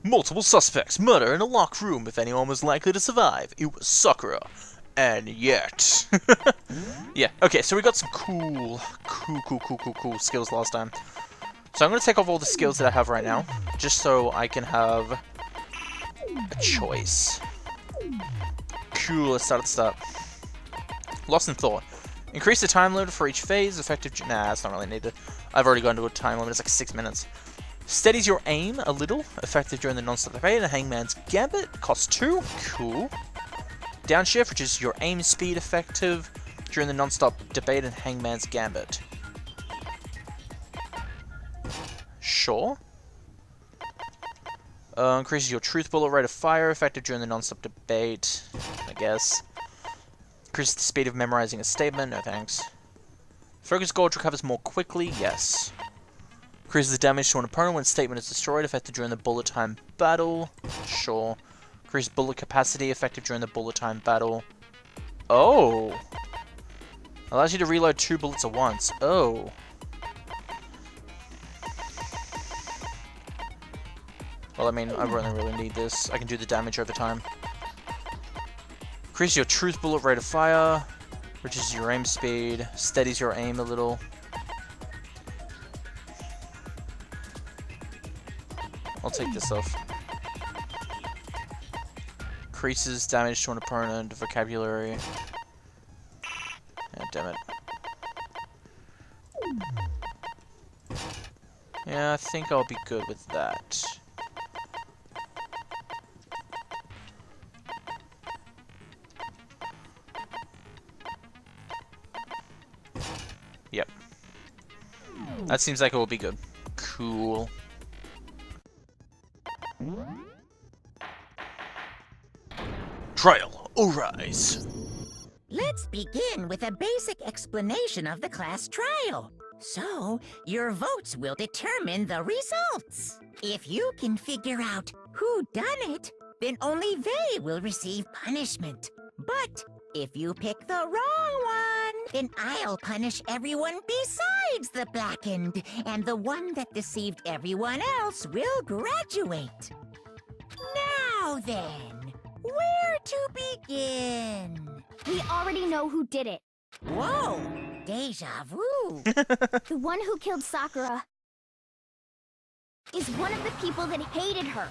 Multiple suspects, murder in a locked room. If anyone was likely to survive, it was Sakura. And yet. Yeah, okay, so we got some cool skills last time. So I'm going to take off all the skills that I have right now, just so I can have a choice. Cool, let's start at the start. Lost in Thought. Increase the time limit for each phase, effective... Nah, that's not really needed. I've already gone to a time limit, it's like 6 minutes. Steadies your aim a little, effective during the non-stop debate, and Hangman's Gambit, costs 2, cool. Downshift, which is your aim speed effective during the non-stop debate and Hangman's Gambit. Sure. Increases your truth bullet rate of fire, effective during the non-stop debate, I guess. Increases the speed of memorizing a statement, no thanks. Focus Gorge recovers more quickly, yes. Increases the damage to an opponent when a statement is destroyed, effective during the bullet time battle, sure. Increased bullet capacity, effective during the bullet time battle. Oh! Allows you to reload 2 bullets at once. Oh. Well, I mean, I don't really need this. I can do the damage over time. Increase your truth bullet rate of fire, reduces your aim speed, steadies your aim a little. I'll take this off. Increases damage to an opponent, vocabulary. Yeah, damn it. Yeah, I think I'll be good with that. Yep. That seems like it will be good. Cool. Trial, arise. Let's begin with a basic explanation of the class trial. So, your votes will determine the results. If you can figure out who done it, then only they will receive punishment. But if you pick the wrong one, then I'll punish everyone besides the blackened, and the one that deceived everyone else will graduate. Now then, where to begin? We already know who did it. Whoa! Deja vu! The one who killed Sakura is one of the people that hated her.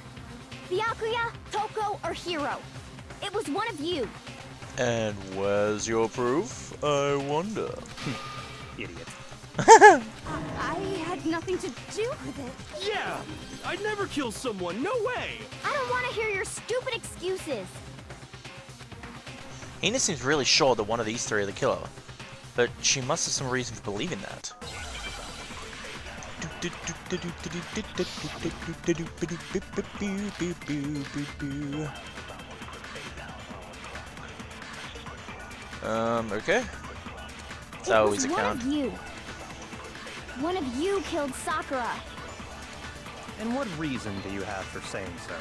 Byakuya, Toko, or Hiro. It was one of you. And where's your proof? I wonder. Idiot. I had nothing to do with it. Yeah! I'd never kill someone, no way! I don't want to hear your stupid excuses. Hina seems really sure that one of these three are the killer, but she must have some reason for believing that. Okay. That's always a count. One of you killed Sakura. And what reason do you have for saying so?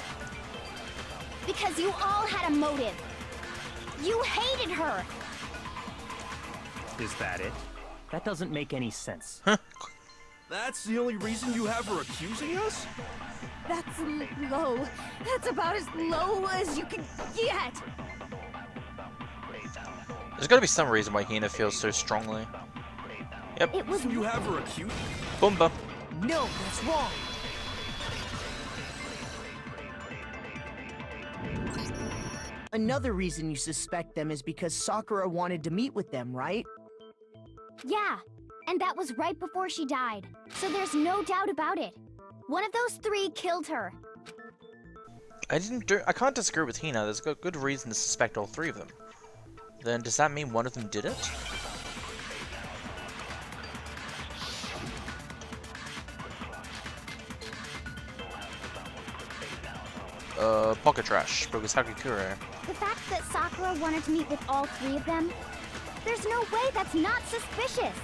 Because you all had a motive. You hated her. Is that it? That doesn't make any sense. That's the only reason you have for accusing us? That's low. That's about as low as you can get. There's gotta be some reason why Hina feels so strongly. Yep. It was You have her accused? Boomba. No, that's wrong. Another reason you suspect them is because Sakura wanted to meet with them, right? Yeah, and that was right before she died. So there's no doubt about it. One of those three killed her. I can't disagree with Hina. There's a good reason to suspect all three of them. Then does that mean one of them did it? Pocket Trash, because Hakakure. The fact that Sakura wanted to meet with all three of them, there's no way that's not suspicious.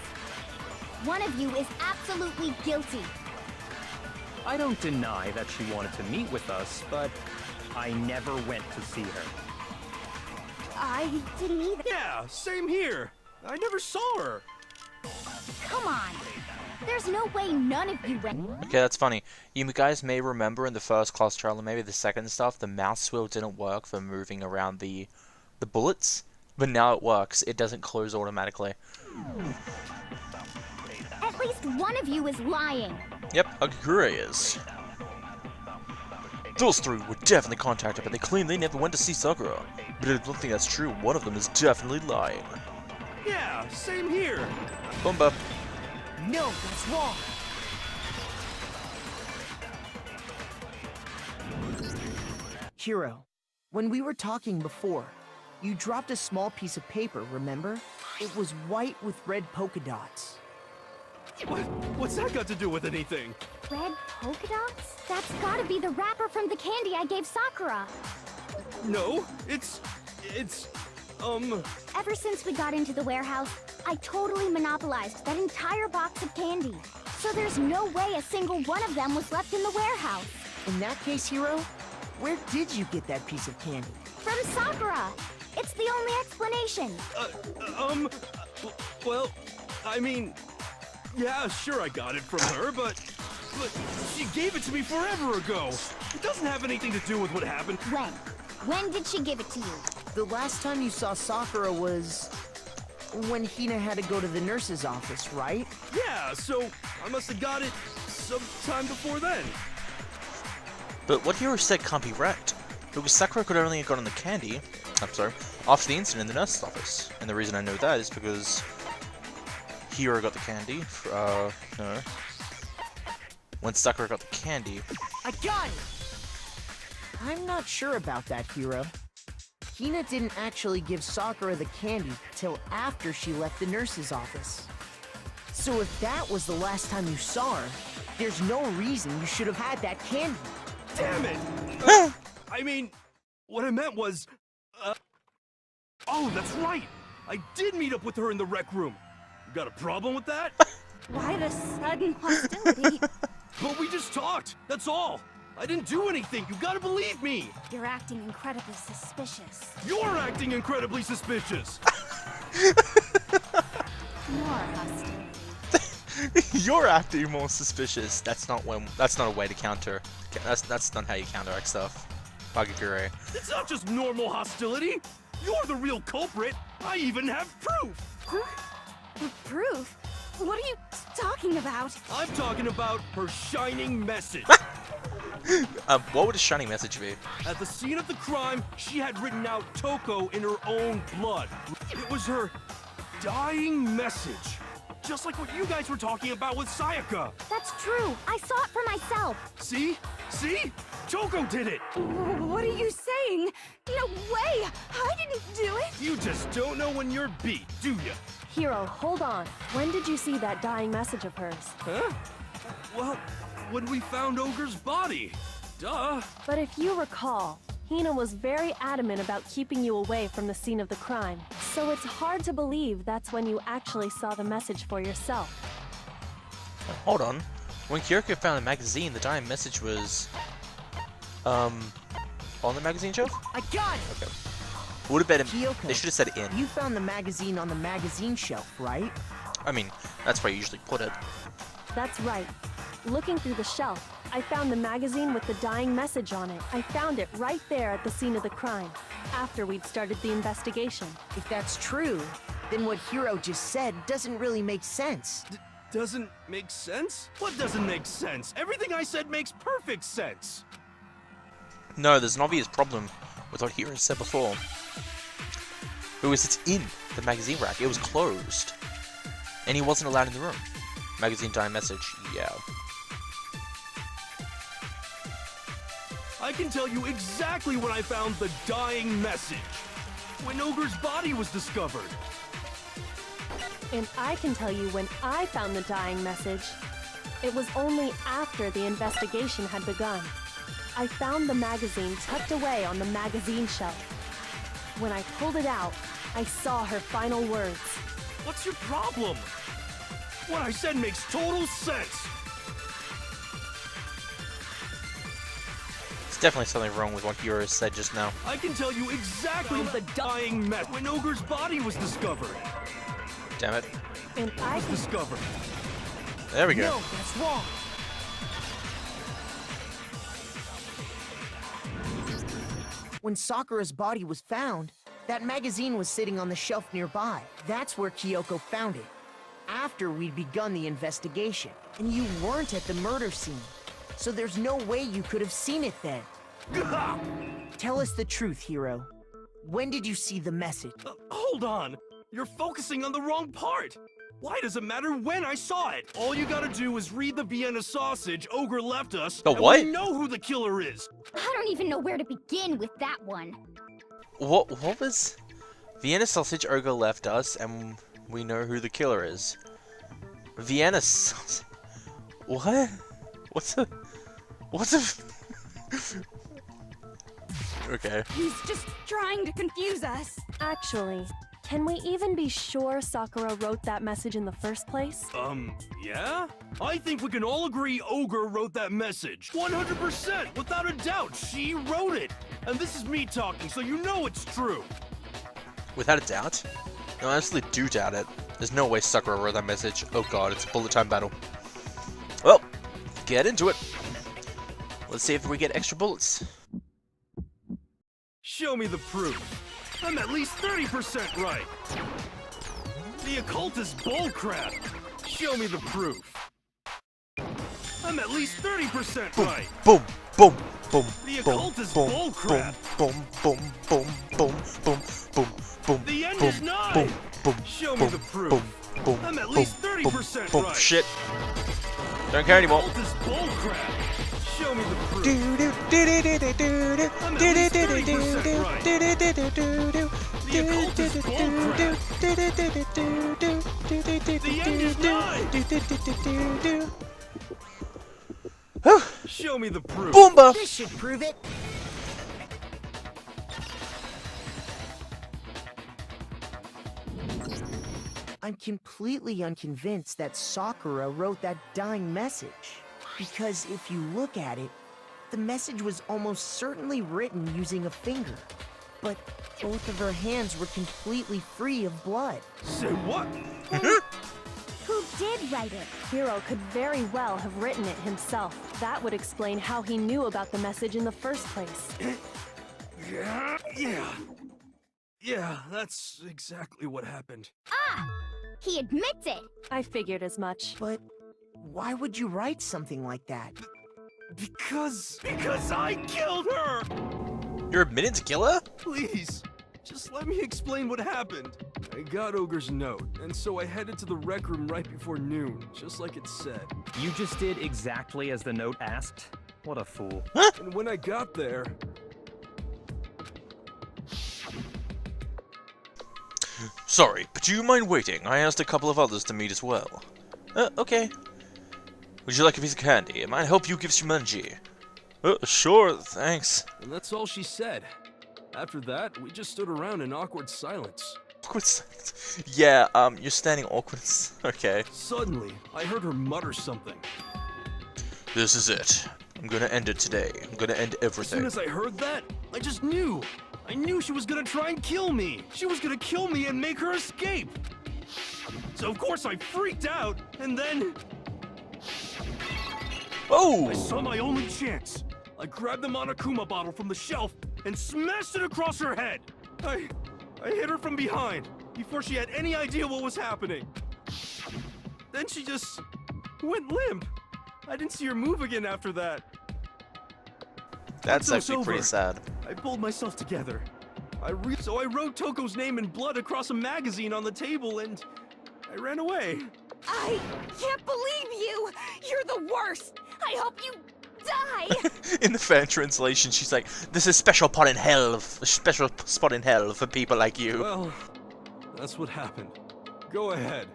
One of you is absolutely guilty. I don't deny that she wanted to meet with us, but I never went to see her. I didn't either. Yeah, same here. I never saw her. Come on. There's no way none of you went. Okay, that's funny. You guys may remember in the first class trial, and maybe the second stuff, the mouse wheel didn't work for moving around the bullets, but now it works. It doesn't close automatically. At least one of you is lying. Yep, Agure is. Those three were definitely contacted, but they claim they never went to see Sakura. But I don't think that's true. One of them is definitely lying. Yeah, same here. Bumba. No, that's wrong. Hiro, when we were talking before, you dropped a small piece of paper, remember? It was white with red polka dots. What's that got to do with anything? Red polka dots? That's gotta be the wrapper from the candy I gave Sakura. No, it's Ever since we got into the warehouse, I totally monopolized that entire box of candy. So there's no way a single one of them was left in the warehouse. In that case, Hiro, where did you get that piece of candy? From Sakura! It's the only explanation. Well, I mean, yeah, sure I got it from her, but she gave it to me forever ago. It doesn't have anything to do with what happened. When? When did she give it to you? The last time you saw Sakura was when Hina had to go to the nurse's office, right? Yeah, so I must have got it sometime before then. But what Hiro said can't be right. Because Sakura could only have gotten the candy, after the incident in the nurse's office. And the reason I know that is because Hiro got the candy, when Sakura got the candy. I got it! I'm not sure about that, Hiro. Hina didn't actually give Sakura the candy till after she left the nurse's office. So if that was the last time you saw her, there's no reason you should have had that candy. Damn it! I mean, what I meant was, oh, that's right! I did meet up with her in the rec room. You got a problem with that? Why the sudden hostility? But we just talked, that's all! I didn't do anything, you gotta believe me! You're acting incredibly suspicious. You're acting incredibly suspicious! More hostile. You're acting more suspicious. That's not a way to counter. That's not how you counteract stuff. Bagakure. It's not just normal hostility! You're the real culprit! I even have proof! Proof? What are you talking about? I'm talking about her shining message. What would a shining message be? At the scene of the crime, she had written out Toko in her own blood. It was her dying message. Just like what you guys were talking about with Sayaka. That's true. I saw it for myself. See? See? Toko did it! What are you saying? No way! I didn't do it! You just don't know when you're beat, do ya? Hiro, hold on. When did you see that dying message of hers? Huh? Well, when we found Ogre's body. Duh. But if you recall, Hina was very adamant about keeping you away from the scene of the crime. So it's hard to believe that's when you actually saw the message for yourself. Hold on. When Kyoko found the magazine, the dying message was on the magazine shelf? I got it! Okay. Would have been Kyoko, they should have said in. You found the magazine on the magazine shelf, right? I mean, that's where you usually put it. That's right. Looking through the shelf, I found the magazine with the dying message on it. I found it right there at the scene of the crime, after we'd started the investigation. If that's true, then what Hiro just said doesn't really make sense. Doesn't make sense? What doesn't make sense? Everything I said makes perfect sense. No, there's an obvious problem with what Hiro said before. Because it's in the magazine rack. It was closed. And he wasn't allowed in the room. Magazine dying message, yeah. I can tell you exactly when I found the dying message. When Ogre's body was discovered. And I can tell you when I found the dying message. It was only after the investigation had begun. I found the magazine tucked away on the magazine shelf. When I pulled it out, I saw her final words. What's your problem? What I said makes total sense. There's definitely something wrong with what Hiro said just now. I can tell you exactly the dying message when Ogre's body was discovered. Damn it. And I can Discover. There we go. No, that's wrong. When Sakura's body was found, that magazine was sitting on the shelf nearby. That's where Kyoko found it. After we'd begun the investigation, and you weren't at the murder scene. So there's no way you could have seen it then. Tell us the truth, Hiro. When did you see the message? Hold on. You're focusing on the wrong part. Why does it matter when I saw it? All you gotta do is read the Vienna sausage Ogre left us. The and what? we know who the killer is. I don't even know where to begin with that one. What was Vienna sausage ogre left us, and we know who the killer is. Vienna sausage. What? What's a? Okay. He's just trying to confuse us. actually. Can we even be sure Sakura wrote that message in the first place? Yeah? I think we can all agree Ogre wrote that message. 100%, without a doubt, she wrote it. And this is me talking, so you know it's true. Without a doubt? No, I honestly do doubt it. There's no way Sakura wrote that message. Oh god, it's a bullet time battle. Well, get into it. Let's see if we get extra bullets. Show me the proof. I'm at least 30% right. The occult is bullcrap. Show me the proof. I'm at least 30% right. Boom, boom, boom, The boom, occult is boom, bullcrap. boom, boom, boom, boom, boom, boom, boom, The end boom, is nigh. boom, boom, Show me boom, the proof. boom, boom, I'm at boom, least boom, 30% boom. right. Shit. Don't care anymore. The occult is bullcrap. Show me the proof. Do do do do do do do I'm do at least do do 30% right. do do do do do. The occult is bullcrap. The end is nigh. Show me the proof. Boomba! This should prove it. I'm completely unconvinced that Sakura wrote that dying message. Because if you look at it, the message was almost certainly written using a finger. But both of her hands were completely free of blood. Say what? Who did write it? Hiro could very well have written it himself. That would explain how he knew about the message in the first place. Yeah, that's exactly what happened. Ah! He admits it! I figured as much. But why would you write something like that? Because I killed her! You're admitting to kill her? Please, just let me explain what happened. I got Ogre's note, and so I headed to the rec room right before noon, just like it said. You just did exactly as the note asked? What a fool. And when I got there... Sorry, but do you mind waiting? I asked a couple of others to meet as well. Okay. Would you like a piece of candy? It might help you give some energy. Sure, thanks. And that's all she said. After that, we just stood around in awkward silence. Awkward silence. Yeah, you're standing awkward. Okay. Suddenly, I heard her mutter something. This is it. I'm gonna end it today. I'm gonna end As everything. soon as I heard that, I just knew. I knew she was gonna try and kill me. She was gonna kill me and make her escape. So of course I freaked out, and then Oh! I saw my only chance. I grabbed the Monokuma bottle from the shelf and smashed it across her head. I hit her from behind before she had any idea what was happening. Then she just went limp. I didn't see her move again after that. That's Once it was actually pretty over, sad. I pulled myself together. So I wrote Toko's name in blood across a magazine on the table and I ran away. I can't believe you! You're the worst! I hope you die! In the fan translation, she's like, "This is a special spot in hell, for people like you." Well, that's what happened. Go ahead.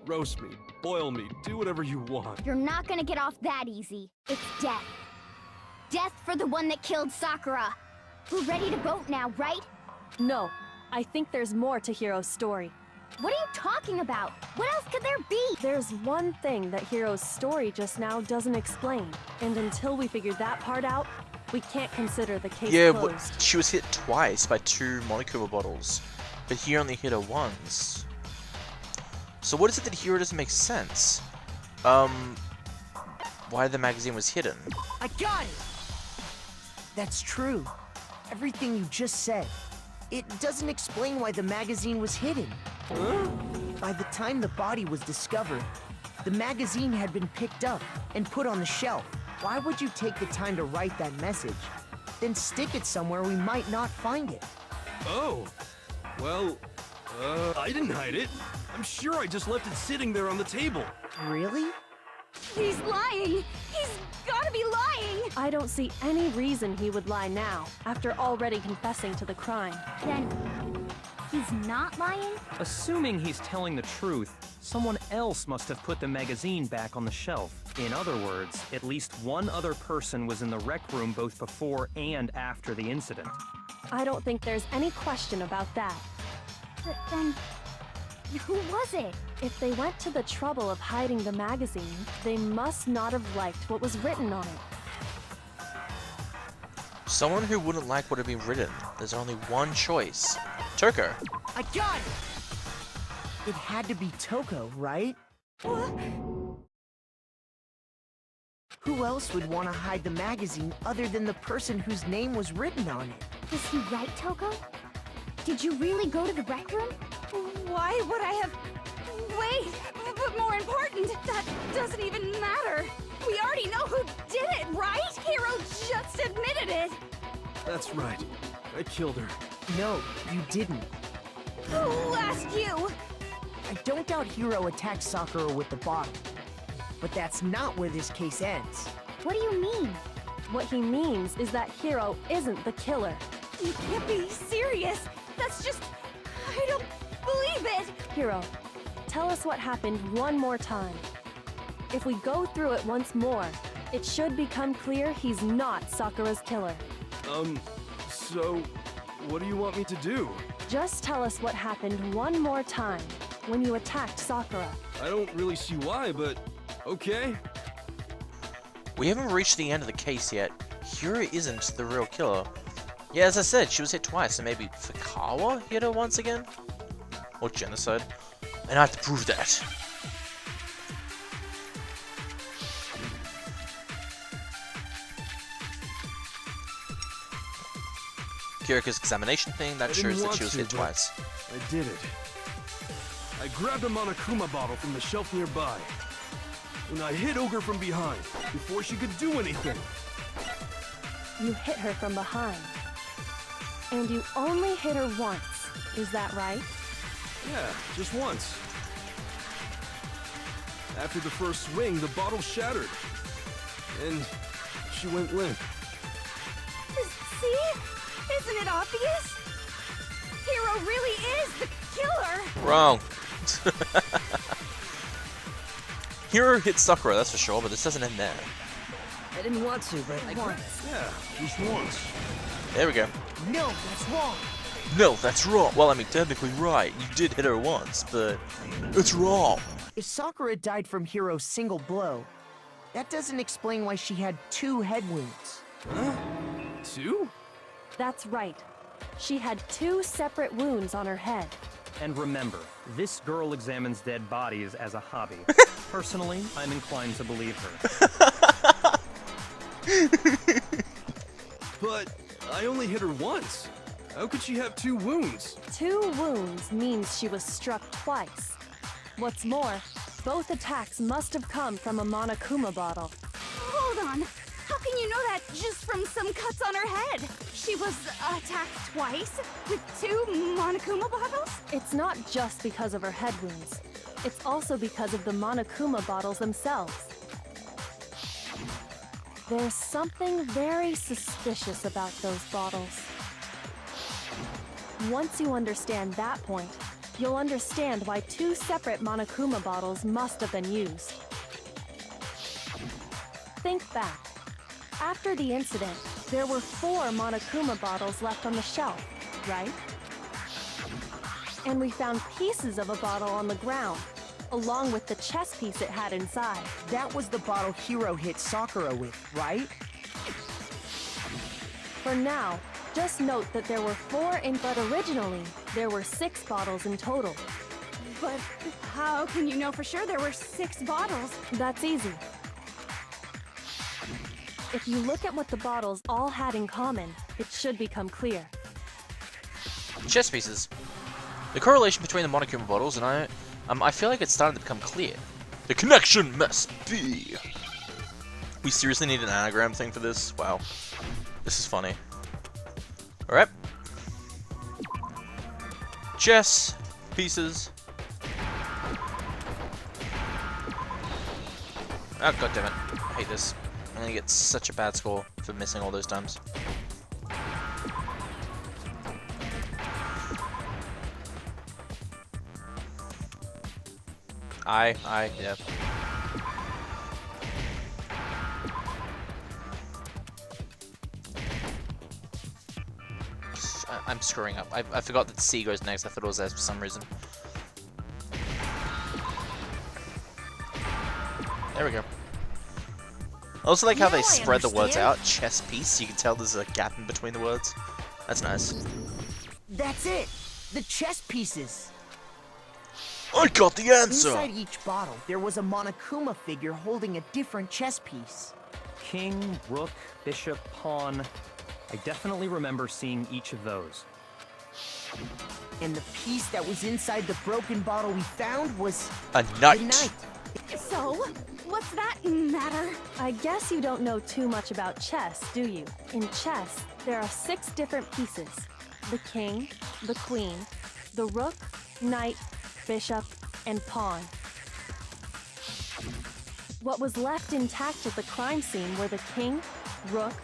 Roast me, boil me, do whatever you want. You're not gonna get off that easy. It's death. Death for the one that killed Sakura. We're ready to vote now, right? No, I think there's more to Hiro's story. What are you talking about? What else could there be? There's one thing that Hiro's story just now doesn't explain, and until we figure that part out, we can't consider the case Yeah, closed. she was hit twice by 2 Monokuma bottles, but he only hit her once. So what is it that Hiro doesn't make sense? Why the magazine was hidden? I got it! That's true. Everything you just said. It doesn't explain why the magazine was hidden. By the time the body was discovered, the magazine had been picked up and put on the shelf. Why would you take the time to write that message? Then stick it somewhere we might not find it. Oh. Well, I didn't hide it. I'm sure I just left it sitting there on the table. Really? He's lying! He's gotta be lying! I don't see any reason he would lie now, after already confessing to the crime. Then, he's not lying? Assuming he's telling the truth, someone else must have put the magazine back on the shelf. In other words, at least one other person was in the rec room both before and after the incident. I don't think there's any question about that. But then, who was it? If they went to the trouble of hiding the magazine, they must not have liked what was written on it. Someone who wouldn't like what had been written. There's only one choice. Toko. I got it! It had to be Toko, right? Who else would want to hide the magazine other than the person whose name was written on it? Was he right, Toko? Did you really go to the rec room? Why would I have... Wait, but more important, that doesn't even matter. We already know who did it, right? Hiro just admitted it. That's right. I killed her. No, you didn't. Who asked you? I don't doubt Hiro attacked Sakura with the bottle. But that's not where this case ends. What do you mean? What he means is that Hiro isn't the killer. You can't be serious. That's just... I don't believe it. Hiro, tell us what happened one more time. If we go through it once more, it should become clear he's not Sakura's killer. So, what do you want me to do? Just tell us what happened one more time when you attacked Sakura. I don't really see why, but okay. We haven't reached the end of the case yet. Hiro isn't the real killer. Yeah, as I said, she was hit twice, so maybe Fukawa hit her once again? Or genocide. And I have to prove that. Kiriko's examination thing, that shows that she was hit twice. I did it. I grabbed a Monokuma bottle from the shelf nearby. And I hit Ogre from behind, before she could do anything. You hit her from behind. And you only hit her once, is that right? Yeah, just once. After the first swing, the bottle shattered. And she went limp. See? Isn't it obvious? Hiro really is the killer! Wrong. Hiro hit Sakura, that's for sure, but this doesn't end there. I didn't want to, but I Once. Yeah, just once. There we go. No, that's wrong. No, that's wrong. Well, I mean, technically right. You did hit her once, but it's wrong. If Sakura died from Hiro's single blow, that doesn't explain why she had 2 head wounds. Huh? 2? That's right. She had 2 separate wounds on her head. And remember, this girl examines dead bodies as a hobby. Personally, I'm inclined to believe her. But I only hit her once. How could she have 2 wounds? 2 wounds means she was struck twice. What's more, both attacks must have come from a Monokuma bottle. Hold on. How can you know that just from some cuts on her head? She was attacked twice with 2 Monokuma bottles? It's not just because of her head wounds. It's also because of the Monokuma bottles themselves. There's something very suspicious about those bottles. Once you understand that point, you'll understand why 2 separate Monokuma bottles must have been used. Think back. After the incident, there were 4 Monokuma bottles left on the shelf, right? And we found pieces of a bottle on the ground, along with the chess piece it had inside. That was the bottle Hiro hit Sakura with, right? For now, just note that there were 4 but originally, there were 6 bottles in total. But how can you know for sure there were 6 bottles? That's easy. If you look at what the bottles all had in common, it should become clear. Chess pieces. The correlation between the Monokuma bottles and I feel like it's starting to become clear. The connection must be. We seriously need an anagram thing for this? Wow. This is funny. Alright. Chess pieces. Oh, god damn it. I hate this. I'm gonna get such a bad score for missing all those times. Yeah. I'm screwing up. I forgot that C goes next. I thought it was S for some reason. There we go. I also like how they spread the words out. Chess piece. You can tell there's a gap in between the words. That's nice. That's it! The chess pieces! I got the answer! Inside each bottle, there was a Monokuma figure holding a different chess piece. King, rook, bishop, pawn. I definitely remember seeing each of those. And the piece that was inside the broken bottle we found was... a knight! A knight. So, what's that matter? I guess you don't know too much about chess, do you? In chess, there are 6 different pieces. The king, the queen, the rook, knight, bishop, and pawn. What was left intact at the crime scene were the king, rook,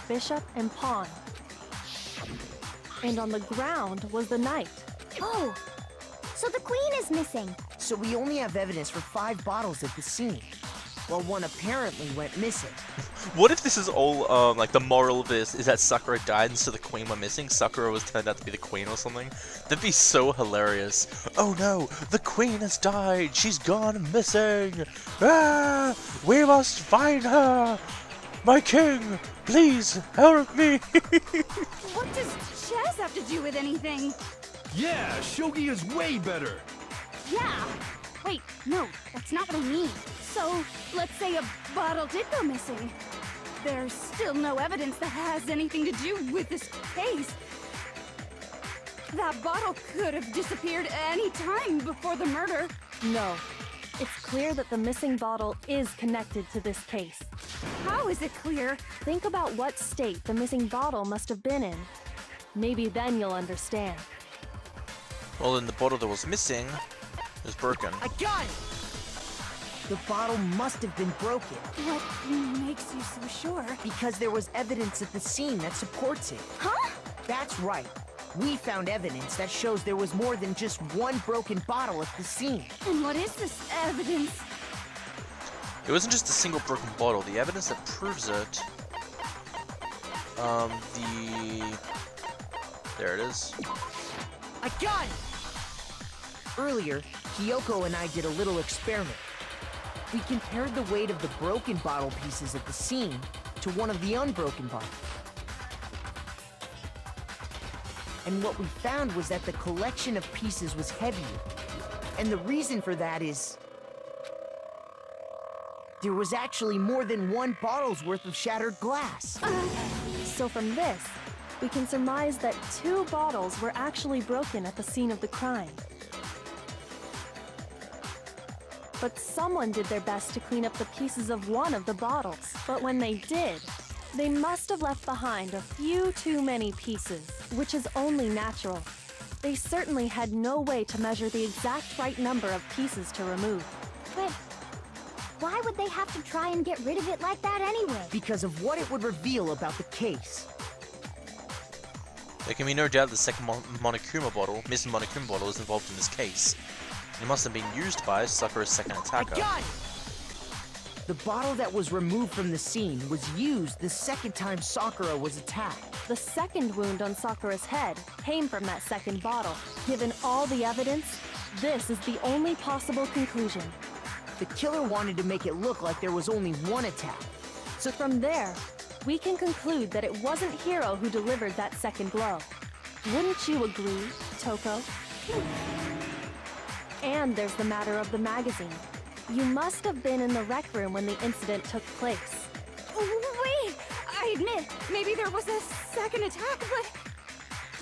bishop, and pawn. And on the ground was the knight. Oh, so the queen is missing. So we only have evidence for 5 bottles at the scene, while one apparently went missing. What if this is all, like, the moral of this is that Sakura died and so the queen went missing? Sakura was turned out to be the queen or something? That'd be so hilarious. Oh no, the queen has died! She's gone missing! Ah! We must find her! My king! Please, help me! What does chess have to do with anything? Yeah, shogi is way better. Yeah. Wait, no, that's not what I mean. So, let's say a bottle did go missing. There's still no evidence that has anything to do with this case. That bottle could have disappeared any time before the murder. No. It's clear that the missing bottle is connected to this case. How is it clear? Think about what state the missing bottle must have been in. Maybe then you'll understand. Well, then the bottle that was missing is broken. I got it! The bottle must have been broken. What makes you so sure? Because there was evidence at the scene that supports it. Huh? That's right. We found evidence that shows there was more than just one broken bottle at the scene. And what is this evidence? It wasn't just a single broken bottle. The evidence that proves it... There it is. I got it! Earlier, Kyoko and I did a little experiment. We compared the weight of the broken bottle pieces at the scene to one of the unbroken bottles. And what we found was that the collection of pieces was heavier. And the reason for that is... there was actually more than one bottle's worth of shattered glass. So from this, we can surmise that 2 bottles were actually broken at the scene of the crime. But someone did their best to clean up the pieces of one of the bottles. But when they did, they must have left behind a few too many pieces, which is only natural. They certainly had no way to measure the exact right number of pieces to remove. But why would they have to try and get rid of it like that anyway? Because of what it would reveal about the case. There can be no doubt the second Monokuma bottle, missing Monokuma bottle, is involved in this case. It must have been used by Sakura's second attacker. I got it! The bottle that was removed from the scene was used the second time Sakura was attacked. The second wound on Sakura's head came from that second bottle. Given all the evidence, this is the only possible conclusion. The killer wanted to make it look like there was only one attack. So from there, we can conclude that it wasn't Hiro who delivered that second blow. Wouldn't you agree, Toko? And there's the matter of the magazine. You must have been in the rec room when the incident took place. Wait! I admit, maybe there was a second attack,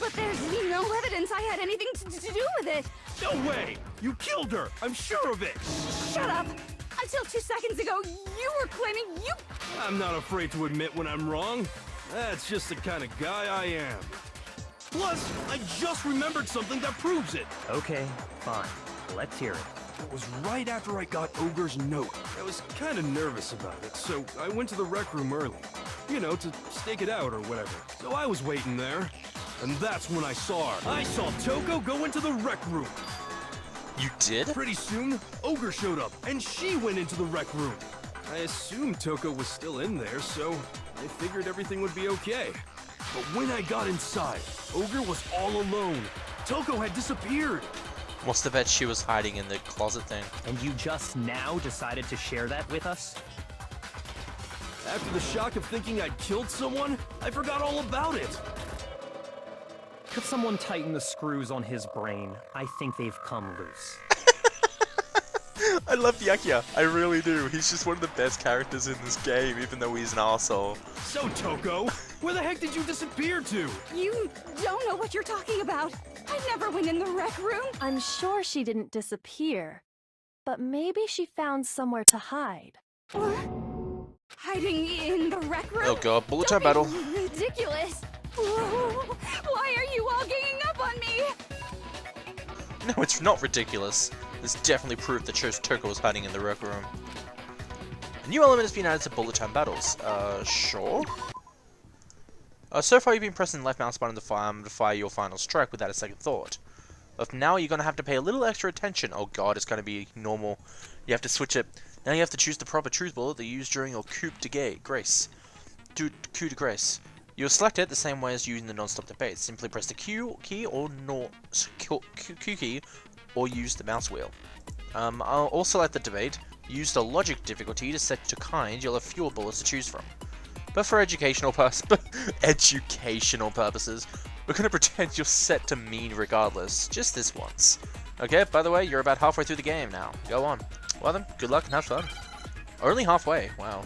but there's no evidence I had anything to do with it. No way! You killed her! I'm sure of it! Shut up! Until 2 seconds ago, you were claiming you... I'm not afraid to admit when I'm wrong. That's just the kind of guy I am. Plus, I just remembered something that proves it. Okay, fine. Let's hear it. It was right after I got Ogre's note. I was kind of nervous about it, so I went to the rec room early. You know, to stake it out or whatever. So I was waiting there, and that's when I saw her. I saw Toko go into the rec room. You did? Pretty soon, Ogre showed up, and she went into the rec room. I assumed Toko was still in there, so I figured everything would be okay. But when I got inside, Ogre was all alone. Toko had disappeared. Must have bet she was hiding in the closet thing. And you just now decided to share that with us? After the shock of thinking I'd killed someone, I forgot all about it. Could someone tighten the screws on his brain? I think they've come loose. I love Byakuya. I really do. He's just one of the best characters in this game, even though he's an arsehole. So, Toko, where the heck did you disappear to? You don't know what you're talking about. I never went in the rec room. I'm sure she didn't disappear, but maybe she found somewhere to hide. What? Hiding in the rec room? Oh god, bullet time Don't battle. be ridiculous. Whoa. Why are you all ganging up on me? No, it's not ridiculous. This definitely proved that Toko was hiding in the rec room. A new element has been added to bullet time battles. Sure. So far you've been pressing left mouse button to fire your final strike without a second thought. But now you're going to have to pay a little extra attention. Oh god, it's going to be normal. You have to switch it. Now you have to choose the proper truth bullet that you use during your coup de grace. Coup de grace. You'll select it the same way as using the non-stop debate. Simply press the Q key or Q key or use the mouse wheel. I'll also select the debate. Use the logic difficulty to set to kind. You'll have fewer bullets to choose from. But for educational purposes, we're going to pretend you're set to mean regardless. Just this once. Okay, by the way, you're about halfway through the game now. Go on. Well then, good luck and have fun. Only halfway, wow.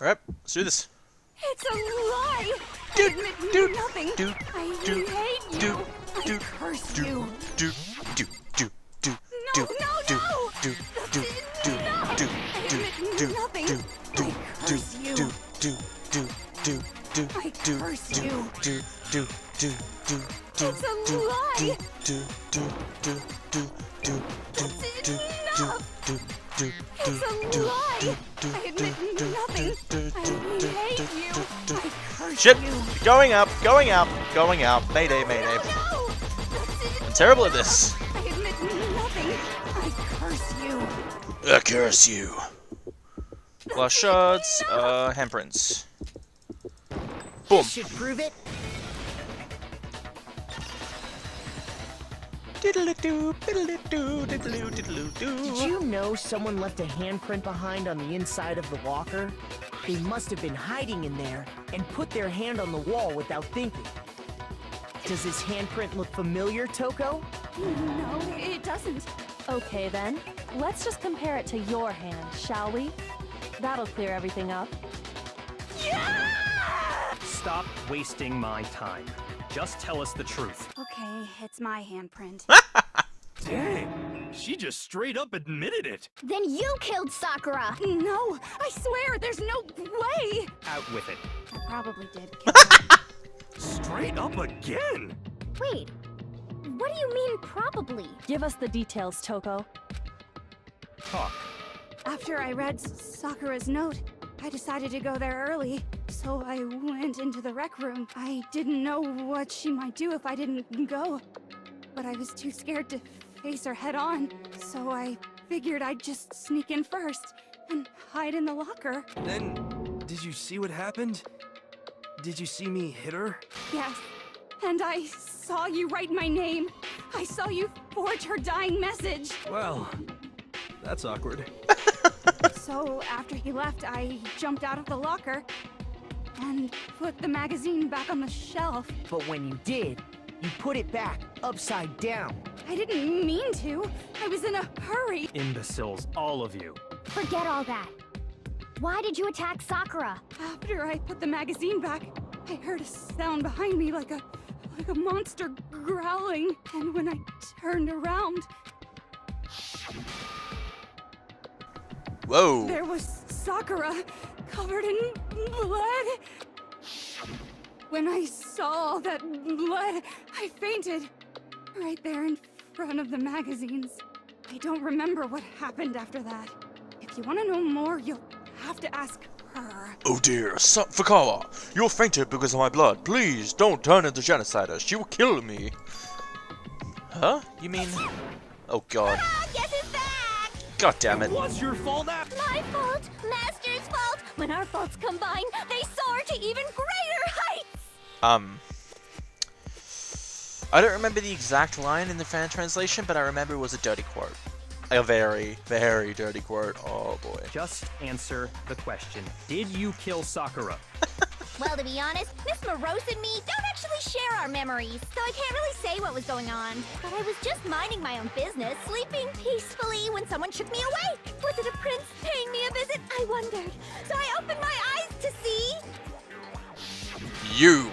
Alright, let's do this. It's a lie! Dude, I admit dude, nothing. dude, I dude, hate dude, you. dude, I curse dude, you. dude, dude, dude, dude, No, dude, no, dude, no! dude, That's dude, it. dude, No! dude, I dude, admit dude, nothing. dude, dude, I curse you. dude, dude, dude, dude, dude, I dude, curse dude, you. dude, dude, dude, dude, It's a lie. dude, dude, dude, dude, dude, That's dude, enough. dude, dude, It's a lie. I admit nothing. I hate you. I curse Shit! you. Going up, going up, going up. Mayday, mayday. No, that's it. I'm terrible at this. I admit nothing. I curse you. I curse you. Glass shards, handprints. Boom. This should prove it. Did you know someone left a handprint behind on the inside of the locker? They must have been hiding in there and put their hand on the wall without thinking. Does this handprint look familiar, Toko? No, it doesn't. Okay then, let's just compare it to your hand, shall we? That'll clear everything up. Stop wasting my time. Just tell us the truth. Okay, it's my handprint. Dang, she just straight up admitted it. Then you killed Sakura! No, I swear, there's no way! Out with it. I probably did kill her. Straight up again. Wait, what do you mean probably? Give us the details, Toko. Talk. After I read Sakura's note, I decided to go there early, so I went into the rec room. I didn't know what she might do if I didn't go, but I was too scared to face her head on, so I figured I'd just sneak in first and hide in the locker. Then, did you see what happened? Did you see me hit her? Yes, and I saw you write my name. I saw you forge her dying message. Well, that's awkward. So after he left, I jumped out of the locker and put the magazine back on the shelf. But when you did, You put it back, upside down. I didn't mean to. I was in a hurry. Imbeciles, all of you. Forget all that. Why did you attack Sakura? After I put the magazine back, I heard a sound behind me like a monster growling. And when I turned around, Whoa. there was Sakura covered in blood. When I saw all that blood, I fainted. Right there in front of the magazines. I don't remember what happened after that. If you want to know more, you'll have to ask her. Oh dear, Fukawa, you fainted because of my blood. Please don't turn into genocider. She will kill me. Huh? You mean? Oh god. Guess who's back? God damn it. It was your fault My fault, Master's fault. When our faults combine, they soar to even greater heights. I don't remember the exact line in the fan translation, but I remember it was a dirty quote. A very, very dirty quote. Oh boy. Just answer the question. Did you kill Sakura? Well, to be honest, Miss Morose and me don't actually share our memories, so I can't really say what was going on. But I was just minding my own business, sleeping peacefully when someone shook me awake. Was it a prince paying me a visit? I wondered. So I opened my eyes to see... You.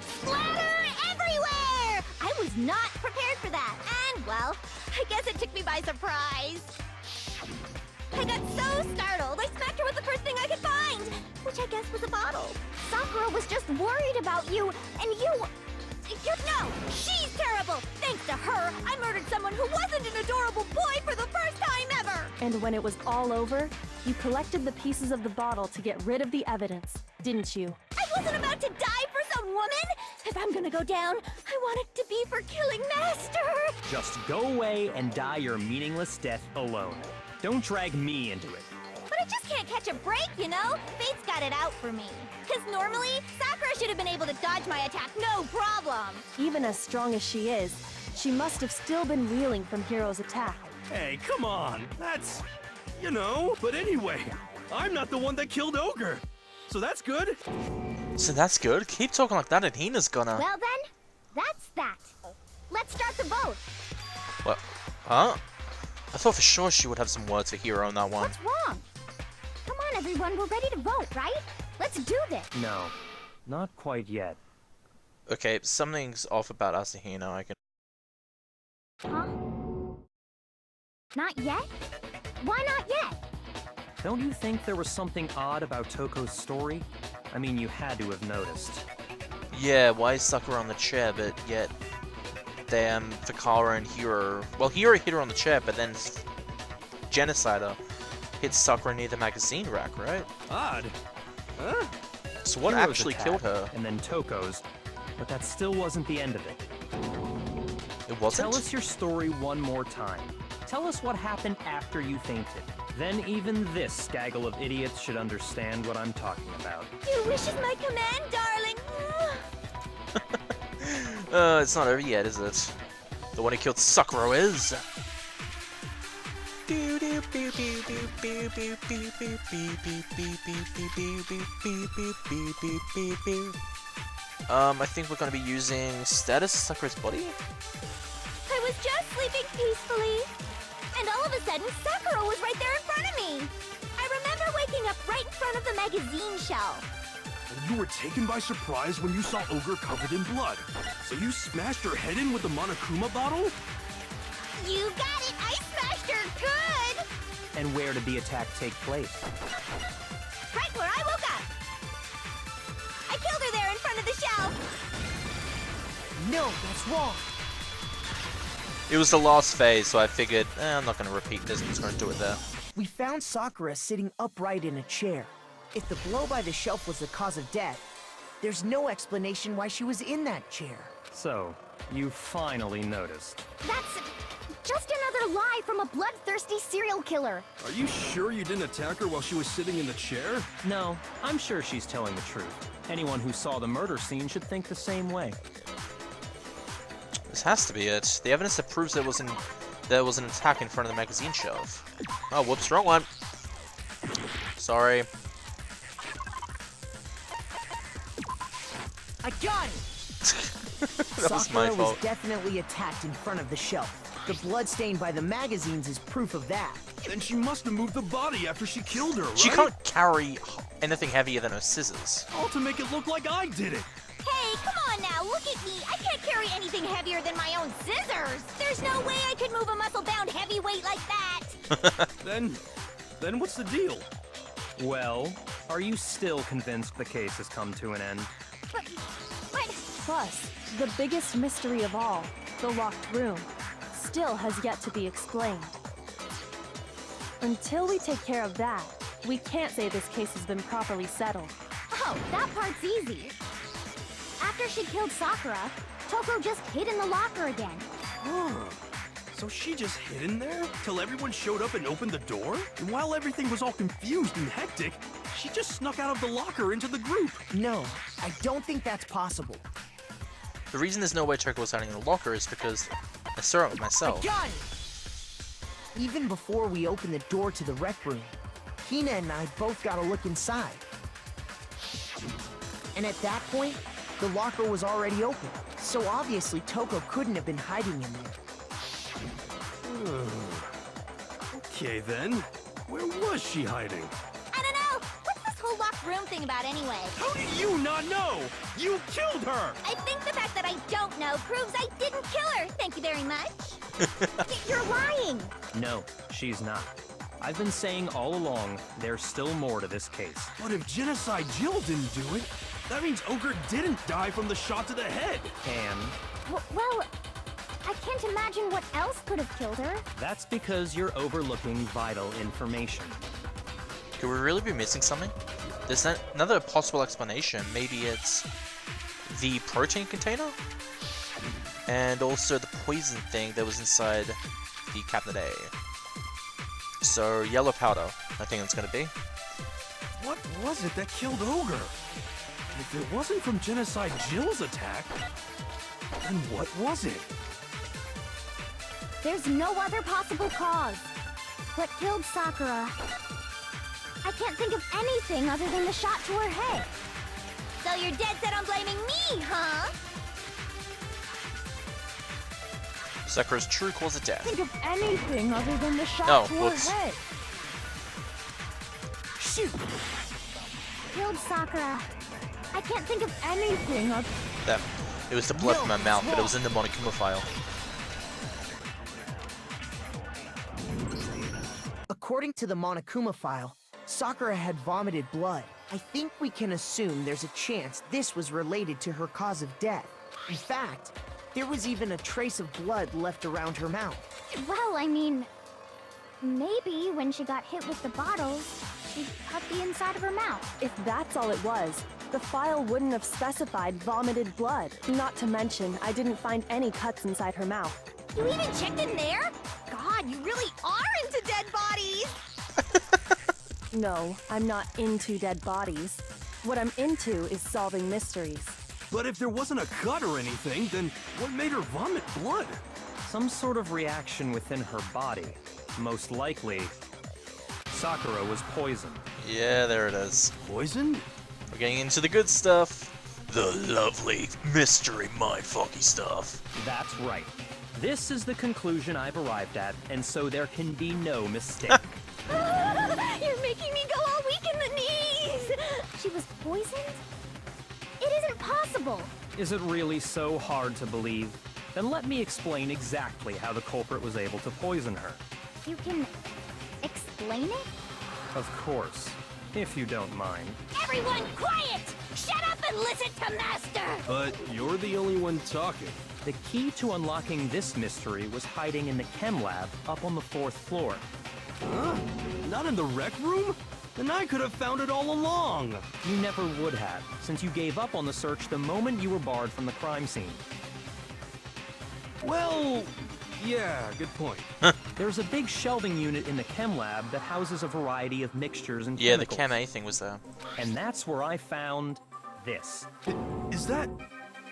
Splatter everywhere! I was not prepared for that, and, well, I guess it took me by surprise. I got so startled, I smacked her with the first thing I could find, which I guess was a bottle. Sakura was just worried about you, and you... No, she's terrible! Thanks to her, I murdered someone who wasn't an adorable boy for the first time ever! And when it was all over, you collected the pieces of the bottle to get rid of the evidence, didn't you? I wasn't about to die for some woman! If I'm gonna go down, I want it to be for killing Master! Just go away and die your meaningless death alone. Don't drag me into it. But I just can't catch a break, you know? Fate's got it out for me. Because normally, Sakura should have been able to dodge my attack, no problem! Even as strong as she is, she must have still been reeling from Hiro's attack. Hey, come on. That's... you know. But anyway, I'm not the one that killed Ogre. So that's good. So that's good. Keep talking like that and Hina's gonna... Well then, that's that. Let's start the vote. What? Huh? I thought for sure she would have some words for Hiro on that one. What's wrong? Come on, everyone, we're ready to vote, right? Let's do this. No, not quite yet. Okay, something's off about Asahina. I can... Huh? Not yet? Why not yet? Don't you think there was something odd about Toko's story? I mean, you had to have noticed. Yeah, why is Sakura on the chair, but yet... Damn, Fukawa and Hiro... Well, Hiro hit her on the chair, but then... Genocider hit Sakura near the magazine rack, right? Odd. Huh? So what Hiro's actually attack, killed her? And then Toko's. But that still wasn't the end of it. It wasn't? Tell us your story one more time. Tell us what happened after you fainted. Then even this gaggle of idiots should understand what I'm talking about. Your wish is my command, darling. It's not over yet, is it? The one who killed Sakura is... I think we're gonna be using status Sakura's body? I was just sleeping peacefully, and all of a sudden, Sakura was right there in front of me. I remember waking up right in front of the magazine shelf. You were taken by surprise when you saw Ogre covered in blood. So you smashed her head in with the Monokuma bottle? You got it! I smashed her good! And where did the attack take place? Right where I woke up! I killed her there in front of the shelf! No, that's wrong. It was the last phase, so I figured, I'm not gonna repeat this, I'm just gonna do it there. We found Sakura sitting upright in a chair. If the blow by the shelf was the cause of death, there's no explanation why she was in that chair. So, you finally noticed. That's just another lie from a bloodthirsty serial killer. Are you sure you didn't attack her while she was sitting in the chair? No, I'm sure she's telling the truth. Anyone who saw the murder scene should think the same way. This has to be it. The evidence that proves there was an attack in front of the magazine shelf. Oh, whoops, wrong one. Sorry. I got it! That was my Sakura fault. was definitely attacked in front of the shelf. The blood stain by the magazines is proof of that. Then she must have moved the body after she killed her, right? She can't carry anything heavier than her scissors. All to make it look like I did it. Hey, come on now, look at me. I can't carry anything heavier than my own scissors. There's no way I could move a muscle-bound heavyweight like that. Then what's the deal? Well, are you still convinced the case has come to an end? But Plus, the biggest mystery of all, the locked room, still has yet to be explained. Until we take care of that, we can't say this case has been properly settled. oh, that part's easy. After she killed Sakura, Toko just hid in the locker again. Huh. So she just hid in there till everyone showed up and opened the door? And while everything was all confused and hectic, she just snuck out of the locker into the group. No, I don't think that's possible. The reason there's no way Toko was hiding in the locker is because I saw it myself. Gun! Even before we opened the door to the rec room, Hina and I both got a look inside. And at that point, the locker was already open, so obviously Toko couldn't have been hiding in there. Okay then, where was she hiding? I don't know. What's this whole locked room thing about anyway? How do you not know? You killed her! I think the fact that I don't know proves I didn't kill her. Thank you very much. You're lying. No, she's not. I've been saying all along, there's still more to this case. But if Genocide Jill didn't do it, that means Ogre didn't die from the shot to the head. And Well, I can't imagine what else could have killed her. that's because you're overlooking vital information. Could we really be missing something? There's another possible explanation. Maybe it's the protein container? And also the poison thing that was inside the cabinet A. So, yellow powder, I think it's gonna be. What was it that killed Ogre? If it wasn't from Genocide Jill's attack, then what was it? There's no other possible cause. What killed Sakura? I can't think of anything other than the shot to her head. So you're dead set on blaming me, huh? Sakura's true cause of death. Think of anything other than the shot Oh, to whoops. her head. Shoot! Killed Sakura. I can't think of Anything other. That it was the blood from my mouth, but it was in the Monokuma file. According to the Monokuma file, Sakura had vomited blood. I think we can assume there's a chance this was related to her cause of death. In fact, there was even a trace of blood left around her mouth. Well, I mean, maybe when she got hit with the bottles, she cut the inside of her mouth. If that's all it was, the file wouldn't have specified vomited blood. Not to mention, I didn't find any cuts inside her mouth. You even checked in there? God, you really are into dead bodies! No, I'm not into dead bodies. What I'm into is solving mysteries. But if there wasn't a cut or anything, then what made her vomit blood? Some sort of reaction within her body. Most likely, Sakura was poisoned. Yeah, there it is. Poison? We're getting into the good stuff. The lovely mystery mindfucky stuff. That's right. This is the conclusion I've arrived at, and so there can be no mistake. You're making me go all weak in the knees! She was poisoned? It isn't possible. Is it really so hard to believe? Then let me explain exactly how the culprit was able to poison her. You can explain it? Of course, if you don't mind. Everyone quiet! Shut up and listen to Master! But you're the only one talking. The key to unlocking this mystery was hiding in the chem lab up on the 4th floor. Huh? Not in the rec room? Then I could have found it all along. You never would have, since you gave up on the search the moment you were barred from the crime scene. Well, yeah, good point. There's a big shelving unit in the chem lab that houses a variety of mixtures and Yeah, the chemicals. Chem A thing was there. And that's where I found this. Is that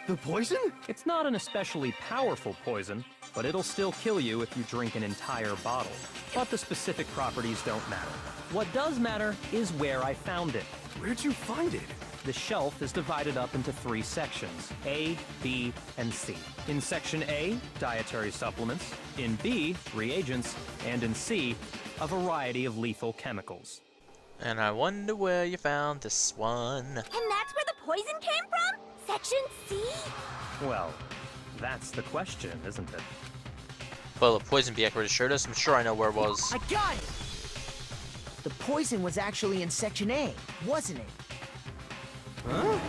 the poison? It's not an especially powerful poison, but it'll still kill you if you drink an entire bottle. But the specific properties don't matter. What does matter is where I found it. Where'd you find it? The shelf is divided up into 3 sections, A, B, and C. In Section A, dietary supplements, in B, reagents, and in C, a variety of lethal chemicals. And I wonder where you found this one. And that's where the poison came from? Section C? Well, that's the question, isn't it? Well, the poison Byakuya already showed us. I'm sure I know where it was. I got it! The poison was actually in Section A, wasn't it? Huh?